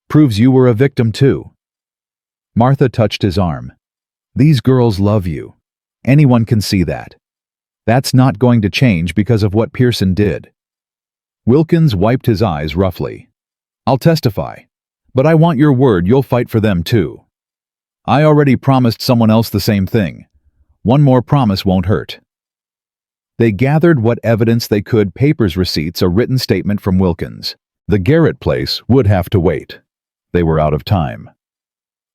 Proves you were a victim too. Martha touched his arm. These girls love you. Anyone can see that. That's not going to change because of what Pearson did. Wilkins wiped his eyes roughly. I'll testify. But I want your word you'll fight for them too. I already promised someone else the same thing. One more promise won't hurt. They gathered what evidence they could, papers, receipts, a written statement from Wilkins. The Garrett place would have to wait. They were out of time.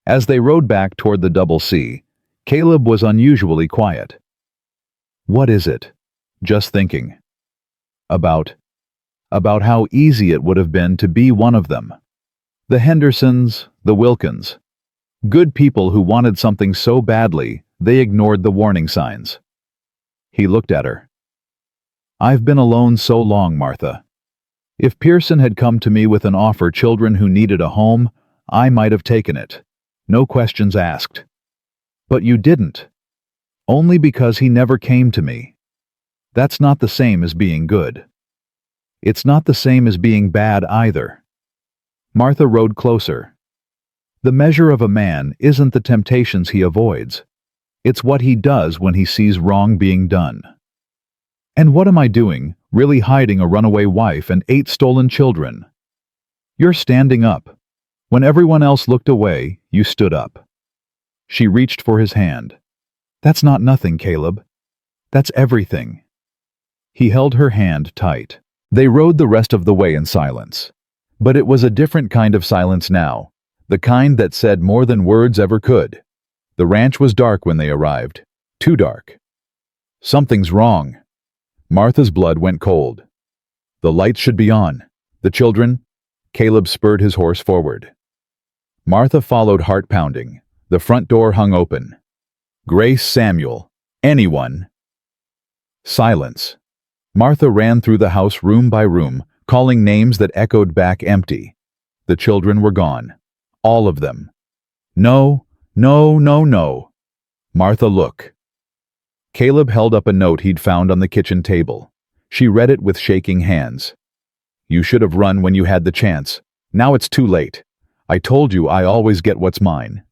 As they rode back toward the Double C, Caleb was unusually quiet. What is it? Just thinking. About how easy it would have been to be one of them. The Hendersons, the Wilkins. Good people who wanted something so badly, they ignored the warning signs. He looked at her. I've been alone so long, Martha. If Pearson had come to me with an offer, children who needed a home, I might have taken it. No questions asked. But you didn't. Only because he never came to me. That's not the same as being good. It's not the same as being bad either. Martha rode closer. The measure of a man isn't the temptations he avoids. It's what he does when he sees wrong being done. And what am I doing, really hiding a runaway wife and 8 stolen children? You're standing up. When everyone else looked away, you stood up. She reached for his hand. That's not nothing, Caleb. That's everything. He held her hand tight. They rode the rest of the way in silence. But it was a different kind of silence now, the kind that said more than words ever could. The ranch was dark when they arrived. Too dark. Something's wrong. Martha's blood went cold. The lights should be on. The children... Caleb spurred his horse forward. Martha followed, heart pounding. The front door hung open. Grace, Samuel. Anyone. Silence. Martha ran through the house room by room, calling names that echoed back empty. The children were gone. All of them. No, no, no, no. Martha, look. Caleb held up a note he'd found on the kitchen table. She read it with shaking hands. You should have run when you had the chance. Now it's too late. I told you I always get what's mine.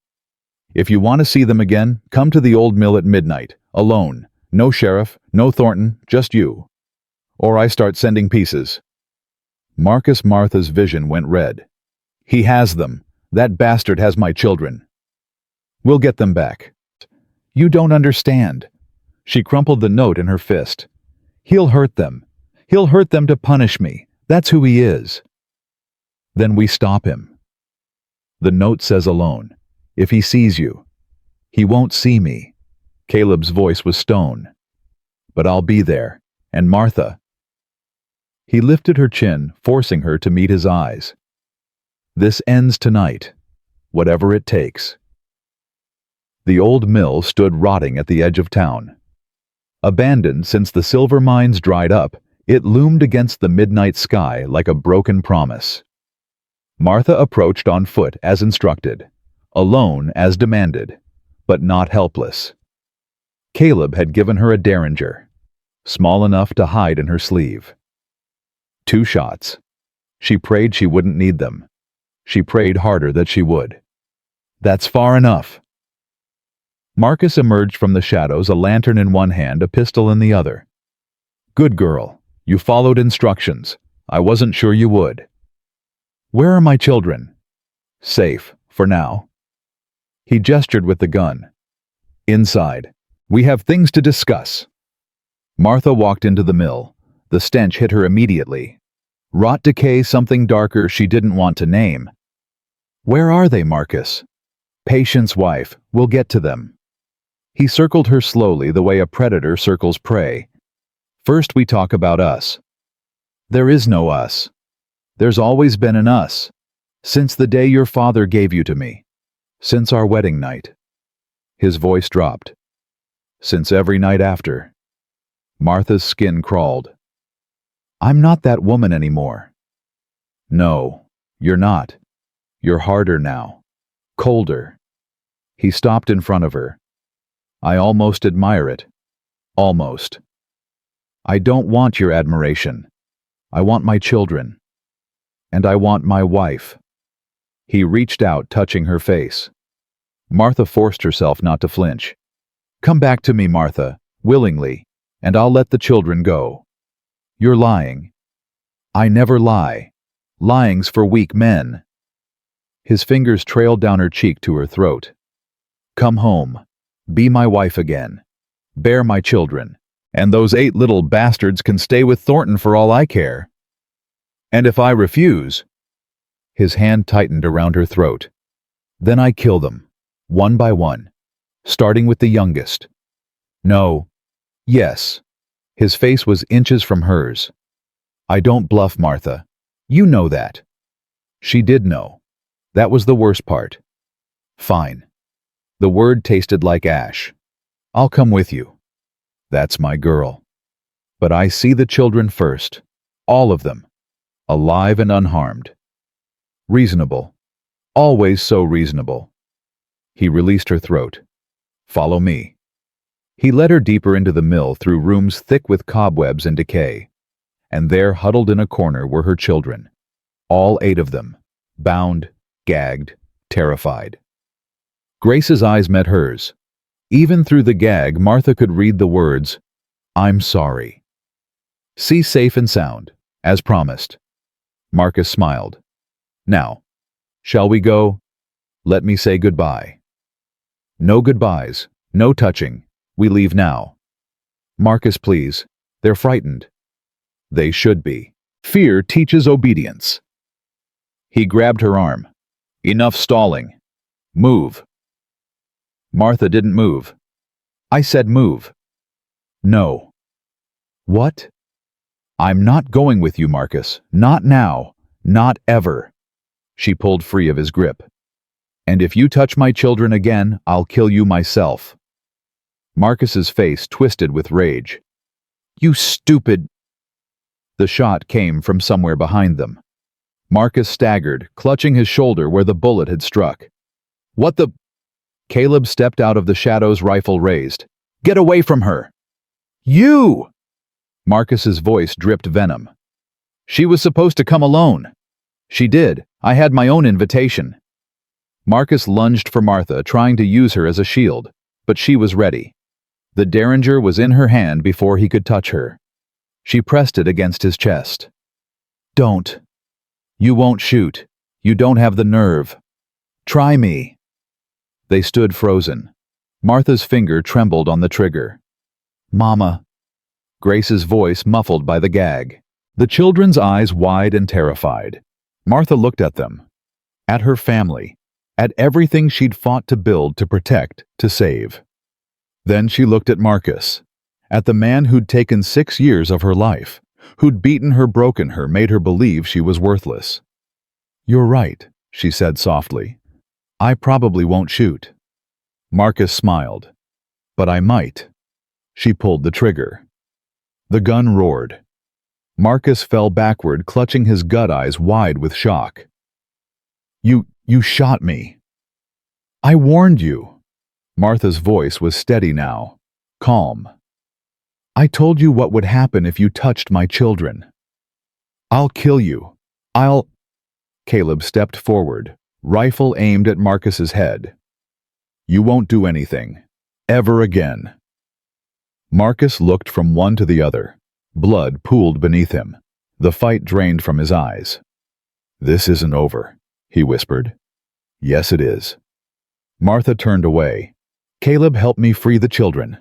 If you want to see them again, come to the old mill at midnight, alone. No sheriff, no Thornton, just you. Or I start sending pieces. Martha's vision went red. He has them. That bastard has my children. We'll get them back. You don't understand. She crumpled the note in her fist. He'll hurt them. He'll hurt them to punish me. That's who he is. Then we stop him. The note says alone. If he sees you. He won't see me. Caleb's voice was stone. But I'll be there. And Martha. He lifted her chin, forcing her to meet his eyes. This ends tonight, whatever it takes. The old mill stood rotting at the edge of town. Abandoned since the silver mines dried up, it loomed against the midnight sky like a broken promise. Martha approached on foot as instructed, alone as demanded, but not helpless. Caleb had given her a derringer, small enough to hide in her sleeve. 2 shots. She prayed she wouldn't need them. She prayed harder that she would. That's far enough. Marcus emerged from the shadows, a lantern in one hand, a pistol in the other. Good girl. You followed instructions. I wasn't sure you would. Where are my children? Safe, for now. He gestured with the gun. Inside. We have things to discuss. Martha walked into the mill. The stench hit her immediately. Rot, decay, something darker she didn't want to name. Where are they, Marcus? Patience, wife. We'll get to them. He circled her slowly the way a predator circles prey. First we talk about us. There is no us. There's always been an us. Since the day your father gave you to me. Since our wedding night. His voice dropped. Since every night after. Martha's skin crawled. I'm not that woman anymore. No, you're not. You're harder now. Colder. He stopped in front of her. I almost admire it. Almost. I don't want your admiration. I want my children. And I want my wife. He reached out, touching her face. Martha forced herself not to flinch. Come back to me, Martha, willingly, and I'll let the children go. You're lying. I never lie. Lying's for weak men. His fingers trailed down her cheek to her throat. Come home. Be my wife again. Bear my children. And those 8 little bastards can stay with Thornton for all I care. And if I refuse... His hand tightened around her throat. Then I kill them, one by one, starting with the youngest. No. Yes. His face was inches from hers. I don't bluff, Martha. You know that. She did know. That was the worst part. Fine. The word tasted like ash. I'll come with you. That's my girl. But I see the children first. All of them. Alive and unharmed. Reasonable. Always so reasonable. He released her throat. Follow me. He led her deeper into the mill through rooms thick with cobwebs and decay. And there, huddled in a corner, were her children. All 8 of them. Bound, gagged, terrified. Grace's eyes met hers. Even through the gag, Martha could read the words, I'm sorry. See safe and sound, as promised. Marcus smiled. Now, shall we go? Let me say goodbye. No goodbyes, no touching. We leave now. Marcus, please. They're frightened. They should be. Fear teaches obedience. He grabbed her arm. Enough stalling. Move. Martha didn't move. I said move. No. What? I'm not going with you, Marcus. Not now. Not ever. She pulled free of his grip. And if you touch my children again, I'll kill you myself. Marcus's face twisted with rage. You stupid... The shot came from somewhere behind them. Marcus staggered, clutching his shoulder where the bullet had struck. What the... Caleb stepped out of the shadows, rifle raised. Get away from her! You! Marcus's voice dripped venom. She was supposed to come alone. She did. I had my own invitation. Marcus lunged for Martha, trying to use her as a shield, but she was ready. The derringer was in her hand before he could touch her. She pressed it against his chest. Don't. You won't shoot. You don't have the nerve. Try me. They stood frozen. Martha's finger trembled on the trigger. Mama. Grace's voice muffled by the gag. The children's eyes wide and terrified. Martha looked at them. At her family. At everything she'd fought to build, to protect, to save. Then she looked at Marcus, at the man who'd taken 6 years of her life, who'd beaten her, broken her, made her believe she was worthless. "You're right," she said softly. "I probably won't shoot." Marcus smiled. "But I might." She pulled the trigger. The gun roared. Marcus fell backward, clutching his gut eyes wide with shock. You shot me." "I warned you." Martha's voice was steady now, calm. "I told you what would happen if you touched my children. I'll kill you. I'll—" Caleb stepped forward, rifle aimed at Marcus's head. "You won't do anything. Ever again." Marcus looked from one to the other. Blood pooled beneath him. The fight drained from his eyes. "This isn't over," he whispered. "Yes, it is." Martha turned away. "Caleb, help me free the children."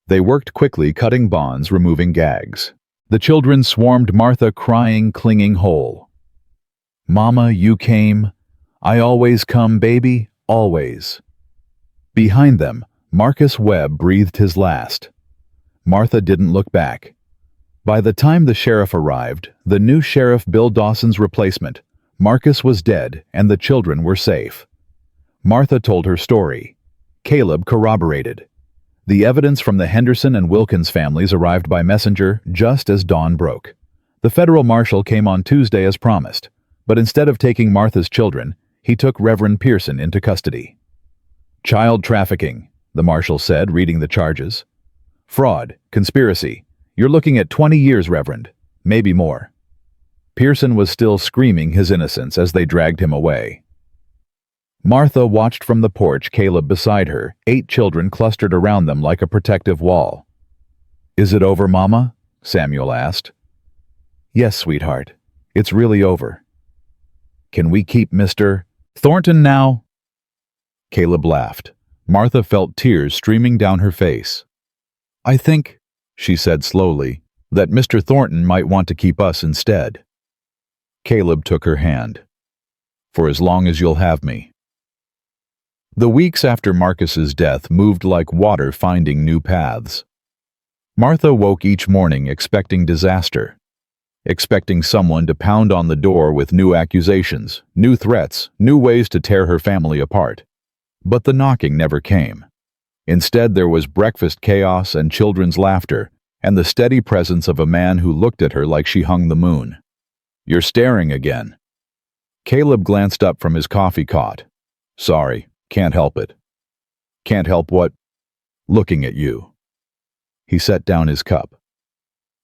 They worked quickly, cutting bonds, removing gags. The children swarmed Martha, crying, clinging whole. "Mama, you came. I always come, baby, always." Behind them, Marcus Webb breathed his last. Martha didn't look back. By the time the sheriff arrived, the new sheriff, Bill Dawson's replacement, Marcus was dead and the children were safe. Martha told her story. Caleb corroborated. The evidence from the Henderson and Wilkins families arrived by messenger just as dawn broke. The federal marshal came on Tuesday as promised, but instead of taking Martha's children, he took Reverend Pearson into custody. "Child trafficking," the marshal said, reading the charges. "Fraud, conspiracy. You're looking at 20 years, Reverend. Maybe more." Pearson was still screaming his innocence as they dragged him away. Martha watched from the porch, Caleb beside her, 8 children clustered around them like a protective wall. "Is it over, Mama?" Samuel asked. "Yes, sweetheart. It's really over." "Can we keep Mr. Thornton now?" Caleb laughed. Martha felt tears streaming down her face. "I think," she said slowly, "that Mr. Thornton might want to keep us instead." Caleb took her hand. "For as long as you'll have me." The weeks after Marcus's death moved like water, finding new paths. Martha woke each morning expecting disaster, expecting someone to pound on the door with new accusations, new threats, new ways to tear her family apart. But the knocking never came. Instead, there was breakfast chaos and children's laughter, and the steady presence of a man who looked at her like she hung the moon. "You're staring again." Caleb glanced up from his coffee cot. "Sorry, can't help it." "Can't help what?" "Looking at you." He set down his cup.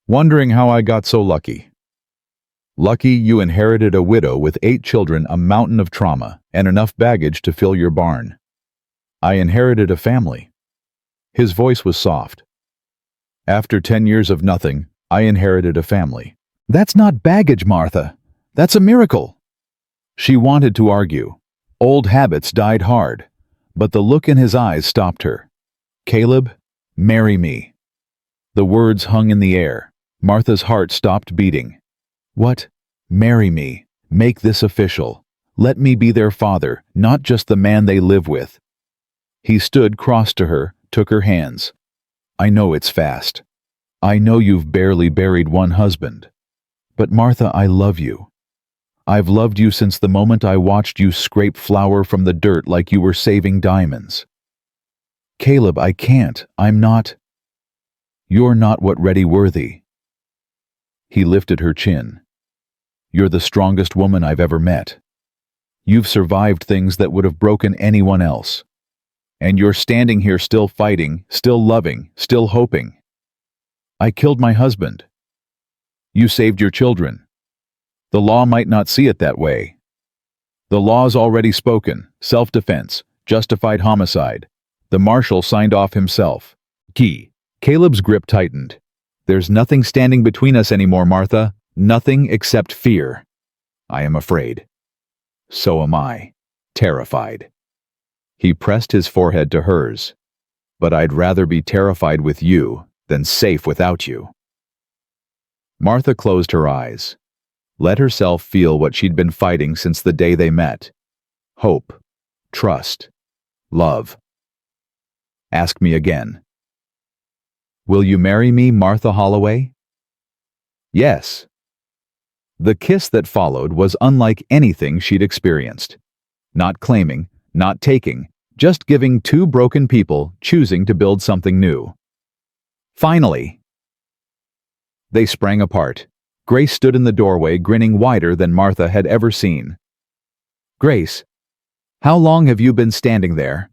"Wondering how I got so lucky." "Lucky you inherited a widow with 8 children, a mountain of trauma, and enough baggage to fill your barn." "I inherited a family." His voice was soft. "After 10 years of nothing, I inherited a family." "That's not baggage, Martha. That's a miracle." She wanted to argue. Old habits died hard, but the look in his eyes stopped her. "Caleb, marry me." The words hung in the air. Martha's heart stopped beating. "What? Marry me. Make this official. Let me be their father, not just the man they live with." He stood cross to her, took her hands. "I know it's fast. I know you've barely buried one husband. But Martha, I love you. I've loved you since the moment I watched you scrape flour from the dirt like you were saving diamonds." "Caleb, I can't. I'm not—" "You're not what Reddy worthy." He lifted her chin. "You're the strongest woman I've ever met. You've survived things that would have broken anyone else. And you're standing here still fighting, still loving, still hoping. I killed my husband. You saved your children. The law might not see it that way. The law's already spoken. Self-defense, justified homicide. The marshal signed off himself." Caleb's grip tightened. "There's nothing standing between us anymore, Martha. Nothing except fear. I am afraid. So am I. Terrified." He pressed his forehead to hers. "But I'd rather be terrified with you than safe without you." Martha closed her eyes. Let herself feel what she'd been fighting since the day they met. Hope, trust, love. Ask me again. Will you marry me, Martha Holloway? Yes. The kiss that followed was unlike anything she'd experienced. Not claiming, not taking, just giving two broken people choosing to build something new. Finally! They sprang apart. Grace stood in the doorway, grinning wider than Martha had ever seen. Grace, how long have you been standing there?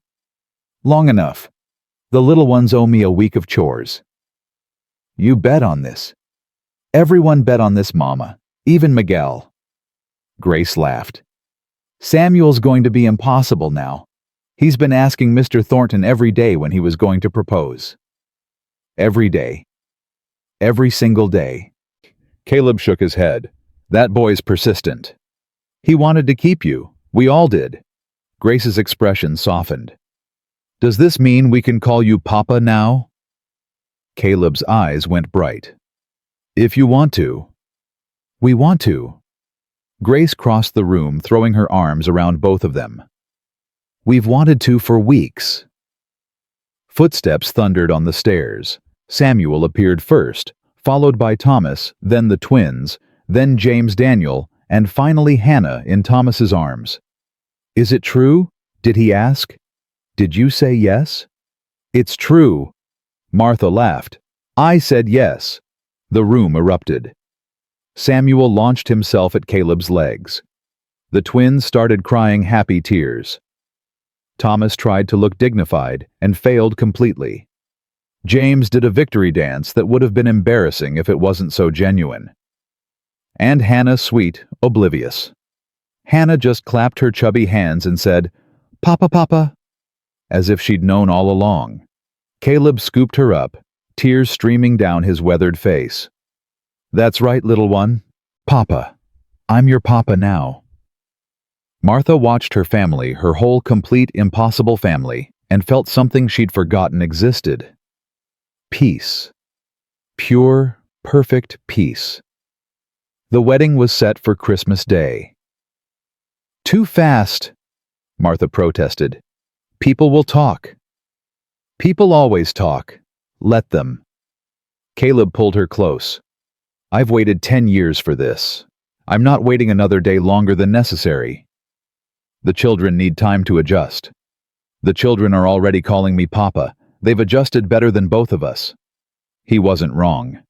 Long enough. The little ones owe me a week of chores. You bet on this. Everyone bet on this, Mama, even Miguel. Grace laughed. Samuel's going to be impossible now. He's been asking Mr. Thornton every day when he was going to propose. Every day. Every single day. Caleb shook his head. That boy's persistent. He wanted to keep you. We all did. Grace's expression softened. Does this mean we can call you Papa now? Caleb's eyes went bright. If you want to. We want to. Grace crossed the room, throwing her arms around both of them. We've wanted to for weeks. Footsteps thundered on the stairs. Samuel appeared first, followed by Thomas, then the twins, then James Daniel, and finally Hannah in Thomas's arms. Is it true? Did he ask? Did you say yes? It's true. Martha laughed. I said yes. The room erupted. Samuel launched himself at Caleb's legs. The twins started crying happy tears. Thomas tried to look dignified and failed completely. James did a victory dance that would have been embarrassing if it wasn't so genuine. And Hannah, sweet, oblivious. Hannah just clapped her chubby hands and said, Papa, Papa, as if she'd known all along. Caleb scooped her up, tears streaming down his weathered face. That's right, little one. Papa. I'm your papa now. Martha watched her family, her whole complete impossible family, and felt something she'd forgotten existed. Peace. Pure, perfect peace. The wedding was set for Christmas Day. Too fast, Martha protested. People will talk. People always talk. Let them. Caleb pulled her close. I've waited 10 years for this. I'm not waiting another day longer than necessary. The children need time to adjust. The children are already calling me Papa. They've adjusted better than both of us. He wasn't wrong.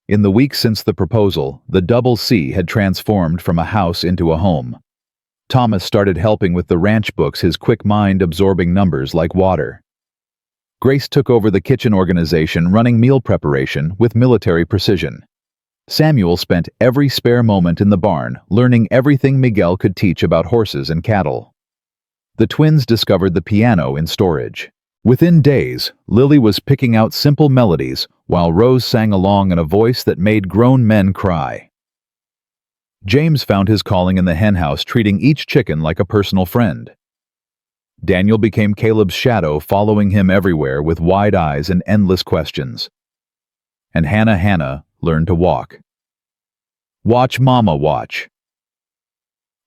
In the weeks since the proposal, the Double C had transformed from a house into a home. Thomas started helping with the ranch books, his quick mind absorbing numbers like water. Grace took over the kitchen organization, running meal preparation with military precision. Samuel spent every spare moment in the barn, learning everything Miguel could teach about horses and cattle. The twins discovered the piano in storage. Within days, Lily was picking out simple melodies, while Rose sang along in a voice that made grown men cry. James found his calling in the henhouse, treating each chicken like a personal friend. Daniel became Caleb's shadow, following him everywhere with wide eyes and endless questions. And Hannah learned to walk. Watch Mama watch.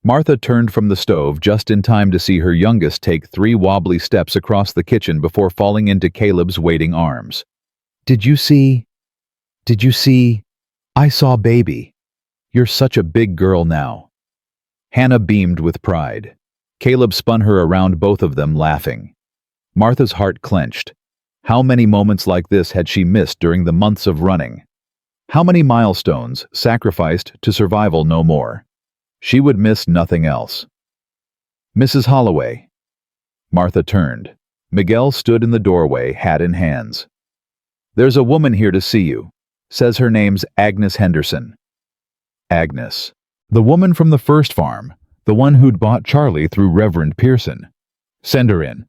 Martha turned from the stove just in time to see her youngest take 3 wobbly steps across the kitchen before falling into Caleb's waiting arms. Did you see? I saw baby. You're such a big girl now. Hannah beamed with pride. Caleb spun her around, both of them laughing. Martha's heart clenched. How many moments like this had she missed during the months of running? How many milestones sacrificed to survival no more? She would miss nothing else. Mrs. Holloway. Martha turned. Miguel stood in the doorway, hat in hands. There's a woman here to see you. Says her name's Agnes Henderson. Agnes. The woman from the first farm. The one who'd bought Charlie through Reverend Pearson. Send her in.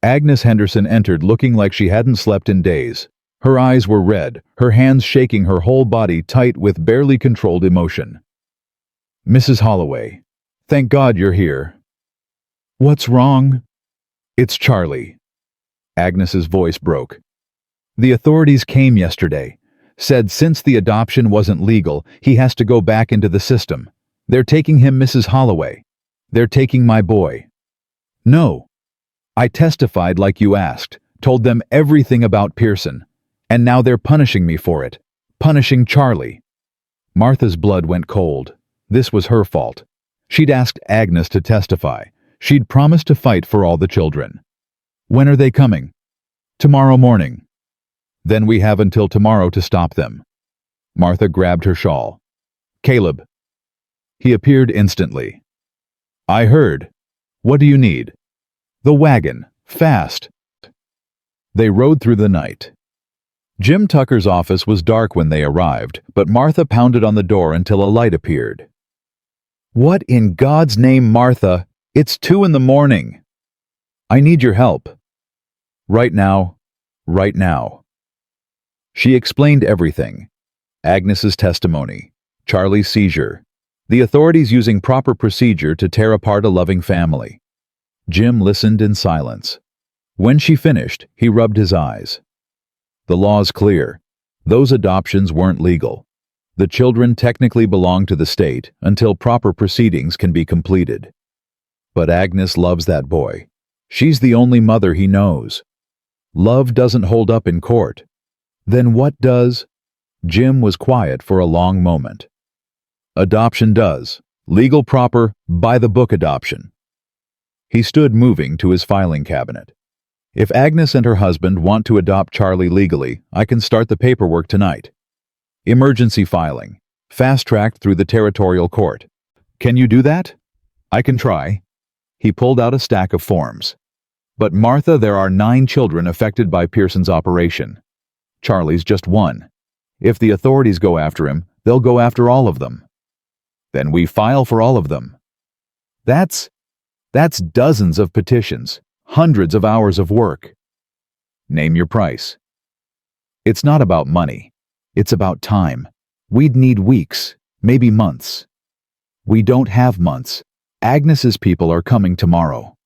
Agnes Henderson entered looking like she hadn't slept in days. Her eyes were red, her hands shaking, her whole body tight with barely controlled emotion. Mrs. Holloway, thank God you're here. What's wrong? It's Charlie. Agnes's voice broke. The authorities came yesterday. Said since the adoption wasn't legal, he has to go back into the system. They're taking him, Mrs. Holloway. They're taking my boy. No. I testified like you asked. told them everything about Pearson, and now they're punishing me for it, punishing Charlie. Martha's blood went cold. This was her fault. She'd asked Agnes to testify. She'd promised to fight for all the children. When are they coming? Tomorrow morning. Then we have until tomorrow to stop them. Martha grabbed her shawl. Caleb. He appeared instantly. I heard. What do you need? The wagon. Fast. They rode through the night. Jim Tucker's office was dark when they arrived, but Martha pounded on the door until a light appeared. What in God's name, Martha? It's 2 a.m. I need your help. Right now. Right now. She explained everything. Agnes's testimony, Charlie's seizure, the authorities using proper procedure to tear apart a loving family. Jim listened in silence. When she finished, he rubbed his eyes. The law's clear. Those adoptions weren't legal. The children technically belong to the state until proper proceedings can be completed. But Agnes loves that boy. She's the only mother he knows. Love doesn't hold up in court. Then what does? Jim was quiet for a long moment. Adoption does. Legal, proper, by-the-book adoption. He stood moving to his filing cabinet. If Agnes and her husband want to adopt Charlie legally, I can start the paperwork tonight. Emergency filing. Fast-tracked through the territorial court. Can you do that? I can try. He pulled out a stack of forms. But Martha, there are 9 children affected by Pearson's operation. Charlie's just one. If the authorities go after him, they'll go after all of them. Then we file for all of them. That's dozens of petitions, hundreds of hours of work. Name your price. It's not about money. It's about time. We'd need weeks, maybe months. We don't have months. Agnes's people are coming tomorrow.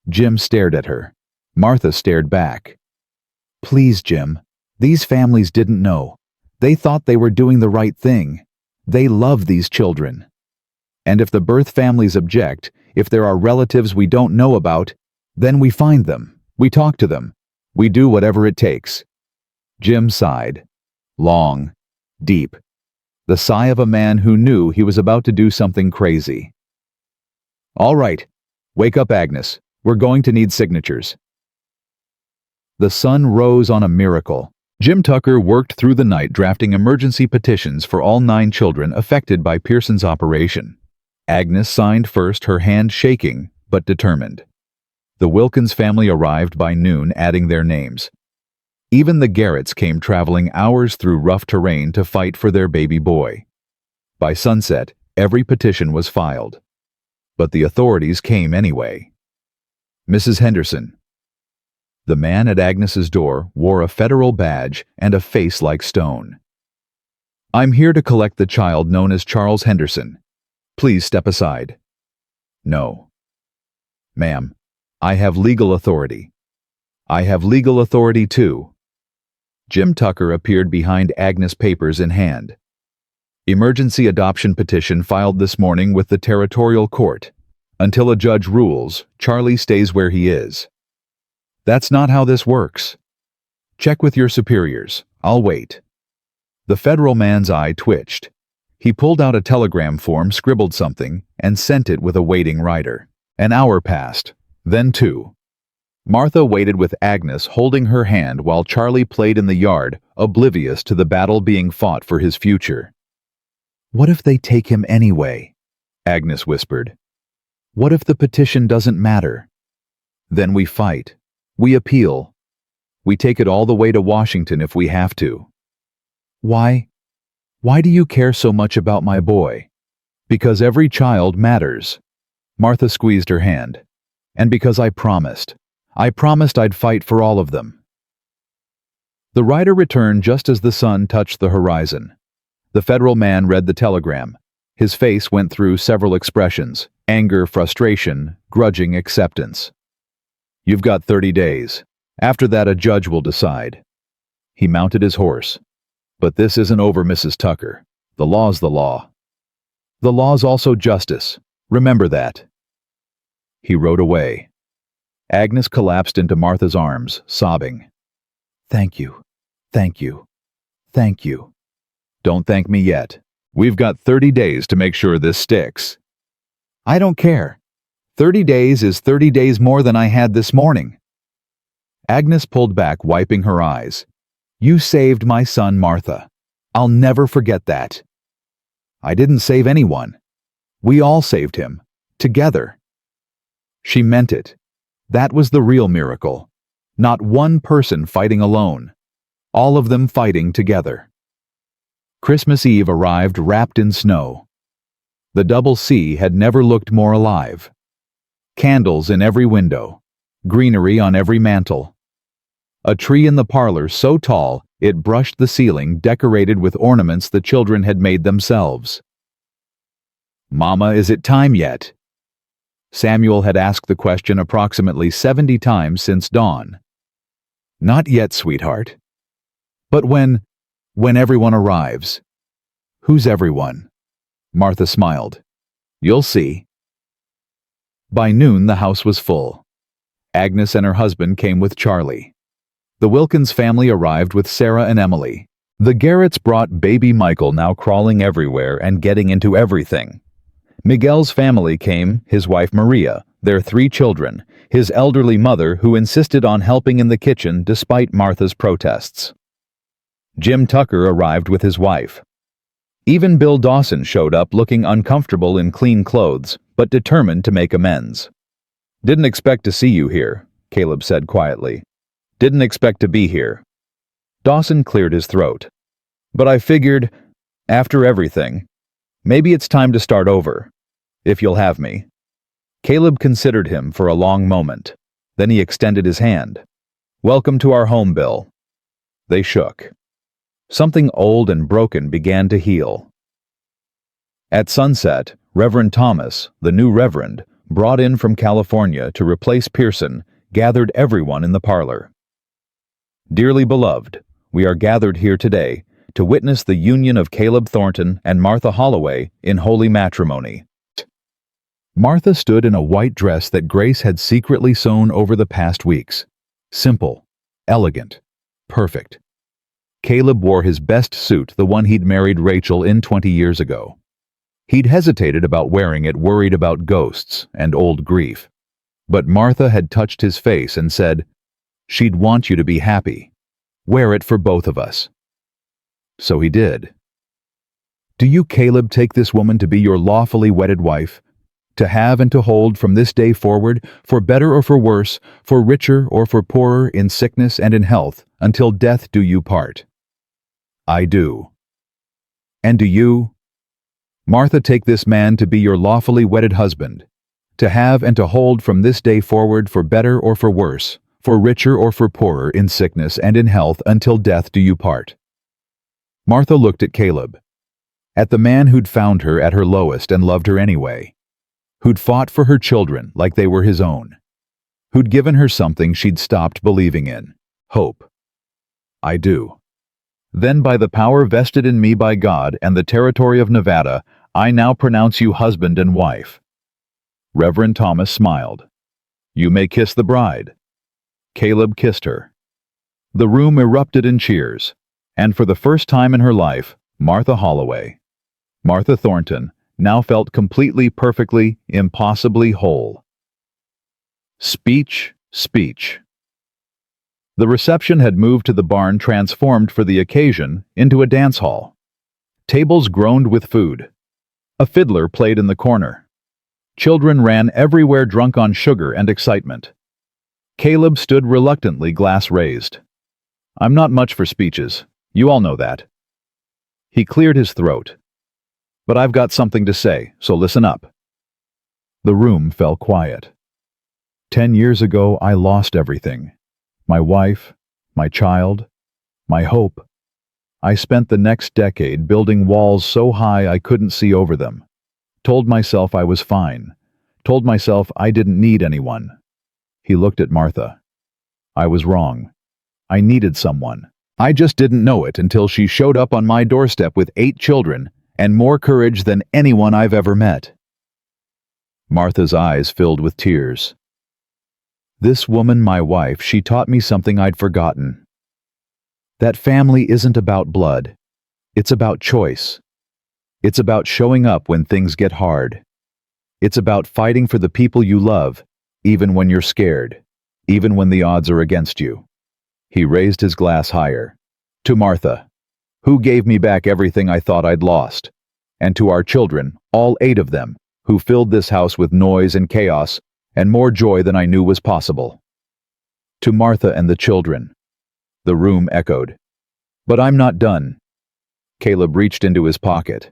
Jim stared at her. Martha stared back. Please, Jim. These families didn't know. They thought they were doing the right thing. They love these children. And if the birth families object, if there are relatives we don't know about, then we find them. We talk to them. We do whatever it takes. Jim sighed. Long, deep. The sigh of a man who knew he was about to do something crazy. All right. Wake up, Agnes. We're going to need signatures. The sun rose on a miracle. Jim Tucker worked through the night drafting emergency petitions for all 9 children affected by Pearson's operation. Agnes signed first, her hand shaking, but determined. The Wilkins family arrived by noon, adding their names. Even the Garretts came traveling hours through rough terrain to fight for their baby boy. By sunset, every petition was filed. But the authorities came anyway. Mrs. Henderson. The man at Agnes's door wore a federal badge and a face like stone. I'm here to collect the child known as Charles Henderson. Please step aside. No. Ma'am, I have legal authority. I have legal authority too. Jim Tucker appeared behind Agnes' papers in hand. Emergency adoption petition filed this morning with the territorial court. Until a judge rules, Charlie stays where he is. That's not how this works. Check with your superiors. I'll wait. The federal man's eye twitched. He pulled out a telegram form, scribbled something, and sent it with a waiting writer. An hour passed, then 2. Martha waited with Agnes holding her hand while Charlie played in the yard, oblivious to the battle being fought for his future. What if they take him anyway? Agnes whispered. What if the petition doesn't matter? Then we fight. We appeal. We take it all the way to Washington if we have to. Why? Why do you care so much about my boy? Because every child matters. Martha squeezed her hand. And because I promised. I promised I'd fight for all of them. The writer returned just as the sun touched the horizon. The federal man read the telegram. His face went through several expressions: anger, frustration, grudging acceptance. You've got 30 days. After that, a judge will decide. He mounted his horse. But this isn't over, Mrs. Tucker. The law's the law. The law's also justice. Remember that. He rode away. Agnes collapsed into Martha's arms, sobbing. "Thank you. Thank you. Thank you." "Don't thank me yet. We've got 30 days to make sure this sticks." "I don't care. 30 days is 30 days more than I had this morning." Agnes pulled back, wiping her eyes. "You saved my son, Martha. I'll never forget that." "I didn't save anyone. We all saved him. Together." She meant it. That was the real miracle. Not one person fighting alone. All of them fighting together. Christmas Eve arrived wrapped in snow. The double C had never looked more alive. Candles in every window. Greenery on every mantel. A tree in the parlor so tall it brushed the ceiling, decorated with ornaments the children had made themselves. "Mama, is it time yet?" Samuel had asked the question approximately 70 times since dawn. "Not yet, sweetheart." "But when everyone arrives." "Who's everyone?" Martha smiled. "You'll see." By noon the house was full. Agnes and her husband came with Charlie. The Wilkins family arrived with Sarah and Emily. The Garretts brought baby Michael, now crawling everywhere and getting into everything. Miguel's family came, his wife Maria, their 3 children, his elderly mother who insisted on helping in the kitchen despite Martha's protests. Jim Tucker arrived with his wife. Even Bill Dawson showed up looking uncomfortable in clean clothes, but determined to make amends. "Didn't expect to see you here," Caleb said quietly. "Didn't expect to be here." Dawson cleared his throat. "But I figured, after everything, maybe it's time to start over, if you'll have me." Caleb considered him for a long moment. Then he extended his hand. "Welcome to our home, Bill." They shook. Something old and broken began to heal. At sunset, Reverend Thomas, the new reverend, brought in from California to replace Pearson, gathered everyone in the parlor. "Dearly beloved, we are gathered here today to witness the union of Caleb Thornton and Martha Holloway in holy matrimony." Martha stood in a white dress that Grace had secretly sewn over the past weeks. Simple, elegant, perfect. Caleb wore his best suit, the one he'd married Rachel in 20 years ago. He'd hesitated about wearing it, worried about ghosts and old grief. But Martha had touched his face and said, "She'd want you to be happy. Wear it for both of us." So he did. "Do you, Caleb, take this woman to be your lawfully wedded wife, to have and to hold from this day forward, for better or for worse, for richer or for poorer, in sickness and in health, until death do you part?" "I do." "And do you, Martha, take this man to be your lawfully wedded husband, to have and to hold from this day forward, for better or for worse, for richer or for poorer, in sickness and in health, until death do you part?" Martha looked at Caleb, at the man who'd found her at her lowest and loved her anyway, who'd fought for her children like they were his own, who'd given her something she'd stopped believing in, hope. "I do. Then by the power vested in me by God and the territory of Nevada, I now pronounce you husband and wife." Reverend Thomas smiled. "You may kiss the bride." Caleb kissed her. The room erupted in cheers, and for the first time in her life, Martha Holloway, Martha Thornton, now felt completely, perfectly, impossibly whole. Speech, speech. The reception had moved to the barn, transformed for the occasion into a dance hall. Tables groaned with food. A fiddler played in the corner. Children ran everywhere, drunk on sugar and excitement. Caleb stood reluctantly, glass raised. "I'm not much for speeches. You all know that." He cleared his throat. "But I've got something to say, so listen up." The room fell quiet. 10 years ago, I lost everything. My wife, my child, my hope. I spent the next decade building walls so high I couldn't see over them. Told myself I was fine. Told myself I didn't need anyone. He looked at Martha. I was wrong. I needed someone. I just didn't know it until she showed up on my doorstep with 8 children and more courage than anyone I've ever met. Martha's eyes filled with tears. This woman, my wife, she taught me something I'd forgotten. That family isn't about blood. It's about choice. It's about showing up when things get hard. It's about fighting for the people you love, even when you're scared, even when the odds are against you. He raised his glass higher. To Martha, who gave me back everything I thought I'd lost, and to our children, all 8 of them, who filled this house with noise and chaos and more joy than I knew was possible. To Martha and the children. The room echoed. But I'm not done. Caleb reached into his pocket.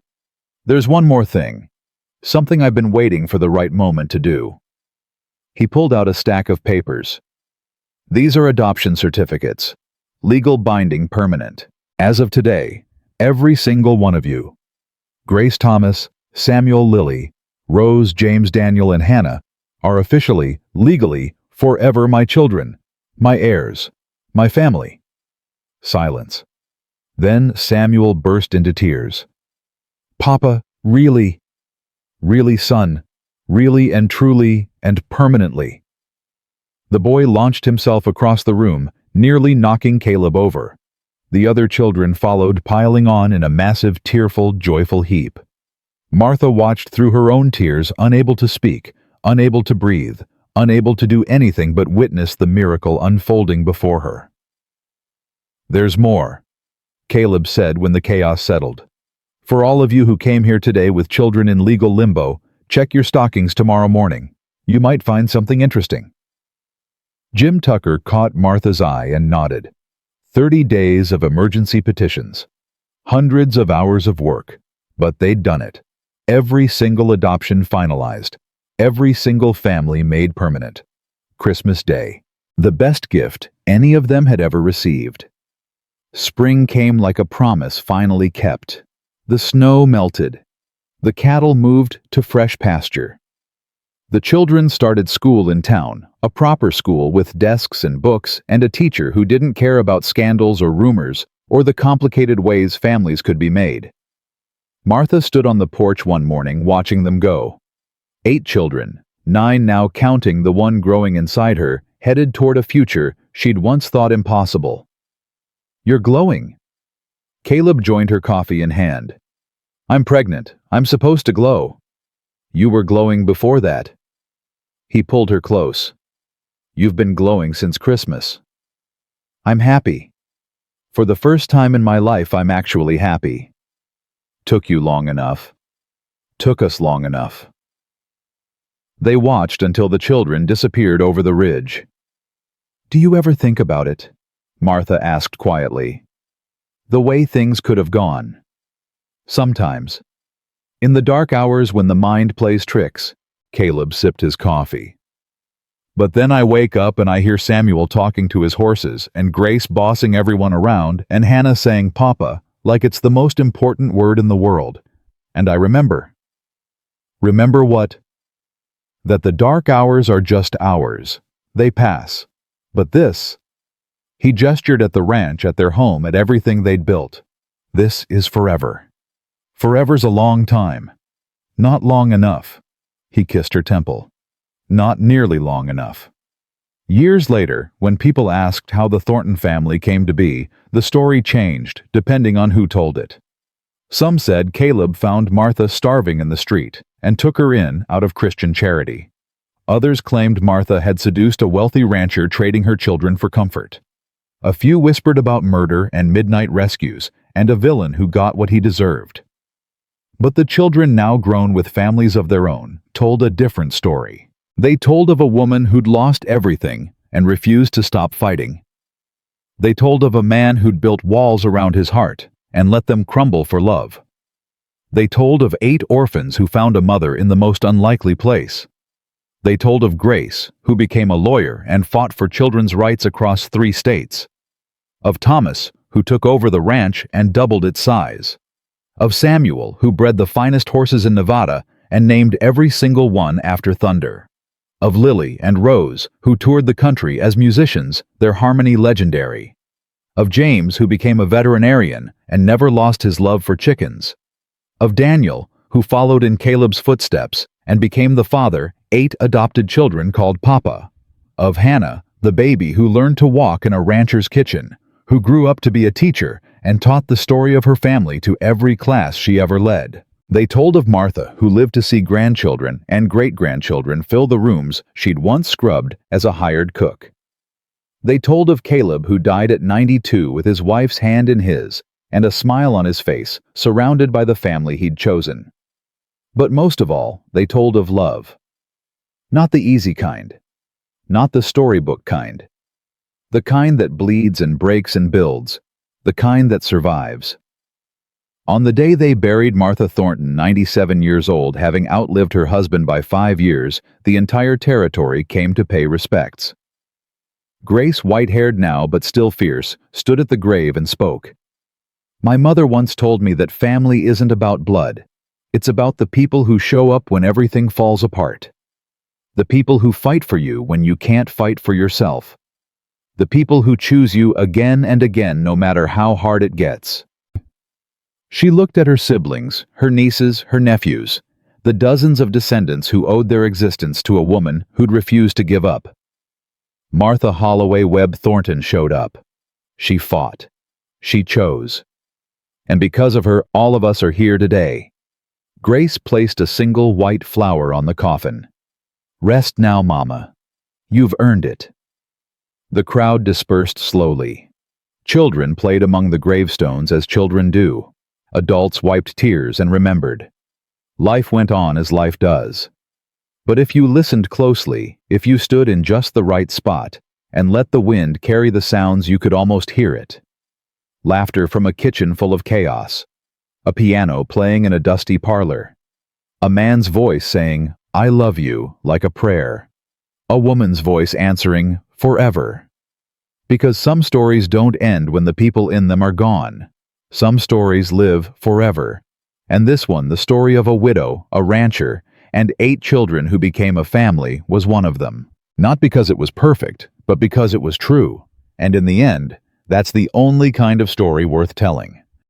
There's one more thing. Something I've been waiting for the right moment to do. He pulled out a stack of papers. These are adoption certificates. Legal binding, permanent. As of today, every single one of you, Grace Thomas, Samuel Lily, Rose, James, Daniel, and Hannah, are officially, legally, forever my children, my heirs, my family. Silence. Then Samuel burst into tears. Papa, really? Really, son? Really and truly and permanently? The boy launched himself across the room, nearly knocking Caleb over. The other children followed, piling on in a massive, tearful, joyful heap. Martha watched through her own tears, unable to speak, unable to breathe, unable to do anything but witness the miracle unfolding before her. There's more, Caleb said when the chaos settled. For all of you who came here today with children in legal limbo, check your stockings tomorrow morning. You might find something interesting. Jim Tucker caught Martha's eye and nodded. 30 days of emergency petitions. Hundreds of hours of work. But they'd done it. Every single adoption finalized. Every single family made permanent. Christmas Day. The best gift any of them had ever received. Spring came like a promise finally kept. The snow melted. The cattle moved to fresh pasture. The children started school in town, a proper school with desks and books and a teacher who didn't care about scandals or rumors or the complicated ways families could be made. Martha stood on the porch one morning watching them go. 8 children, 9 now counting the one growing inside her, headed toward a future she'd once thought impossible. You're glowing. Caleb joined her, coffee in hand. I'm pregnant. I'm supposed to glow. You were glowing before that. He pulled her close. You've been glowing since Christmas. I'm happy. For the first time in my life, I'm actually happy. Took you long enough. Took us long enough. They watched until the children disappeared over the ridge. Do you ever think about it? Martha asked quietly. The way things could have gone. Sometimes. In the dark hours when the mind plays tricks, Caleb sipped his coffee. But then I wake up and I hear Samuel talking to his horses and Grace bossing everyone around and Hannah saying Papa like it's the most important word in the world. And I remember. Remember what? That the dark hours are just hours. They pass. But this. He gestured at the ranch, at their home, at everything they'd built. This is forever. Forever's a long time. Not long enough. He kissed her temple. Not nearly long enough. Years later, when people asked how the Thornton family came to be, the story changed, depending on who told it. Some said Caleb found Martha starving in the street and took her in out of Christian charity. Others claimed Martha had seduced a wealthy rancher trading her children for comfort. A few whispered about murder and midnight rescues and a villain who got what he deserved. But the children, now grown with families of their own, told a different story. They told of a woman who'd lost everything and refused to stop fighting. They told of a man who'd built walls around his heart and let them crumble for love. They told of 8 orphans who found a mother in the most unlikely place. They told of Grace, who became a lawyer and fought for children's rights across 3 states. Of Thomas, who took over the ranch and doubled its size. Of Samuel, who bred the finest horses in Nevada and named every single one after thunder. Of Lily and Rose, who toured the country as musicians, their harmony legendary. Of James, who became a veterinarian and never lost his love for chickens. Of Daniel, who followed in Caleb's footsteps and became the father 8 adopted children called Papa. of Hannah, the baby who learned to walk in a rancher's kitchen, who grew up to be a teacher and taught the story of her family to every class she ever led. They told of Martha, who lived to see grandchildren and great-grandchildren fill the rooms she'd once scrubbed as a hired cook. They told of Caleb, who died at 92 with his wife's hand in his and a smile on his face, surrounded by the family he'd chosen. But most of all, they told of love. Not the easy kind. Not the storybook kind. The kind that bleeds and breaks and builds. The kind that survives. On the day they buried Martha Thornton, 97 years old, having outlived her husband by 5 years, the entire territory came to pay respects. Grace, white-haired now but still fierce, stood at the grave and spoke. "My mother once told me that family isn't about blood. It's about the people who show up when everything falls apart. The people who fight for you when you can't fight for yourself. The people who choose you again and again no matter how hard it gets." She looked at her siblings, her nieces, her nephews, the dozens of descendants who owed their existence to a woman who'd refused to give up. Martha Holloway Webb Thornton showed up. She fought. She chose. And because of her, all of us are here today. Grace placed a single white flower on the coffin. "Rest now, Mama. You've earned it." The crowd dispersed slowly. Children played among the gravestones as children do. Adults wiped tears and remembered. Life went on as life does. But if you listened closely, if you stood in just the right spot, and let the wind carry the sounds, you could almost hear it. Laughter from a kitchen full of chaos. A piano playing in a dusty parlor. A man's voice saying, "I love you," like a prayer. A woman's voice answering, "Forever." Because some stories don't end when the people in them are gone. Some stories live forever. And this one, the story of a widow, a rancher, and 8 children who became a family, was one of them. Not because it was perfect, but because it was true. And in the end, that's the only kind of story worth telling.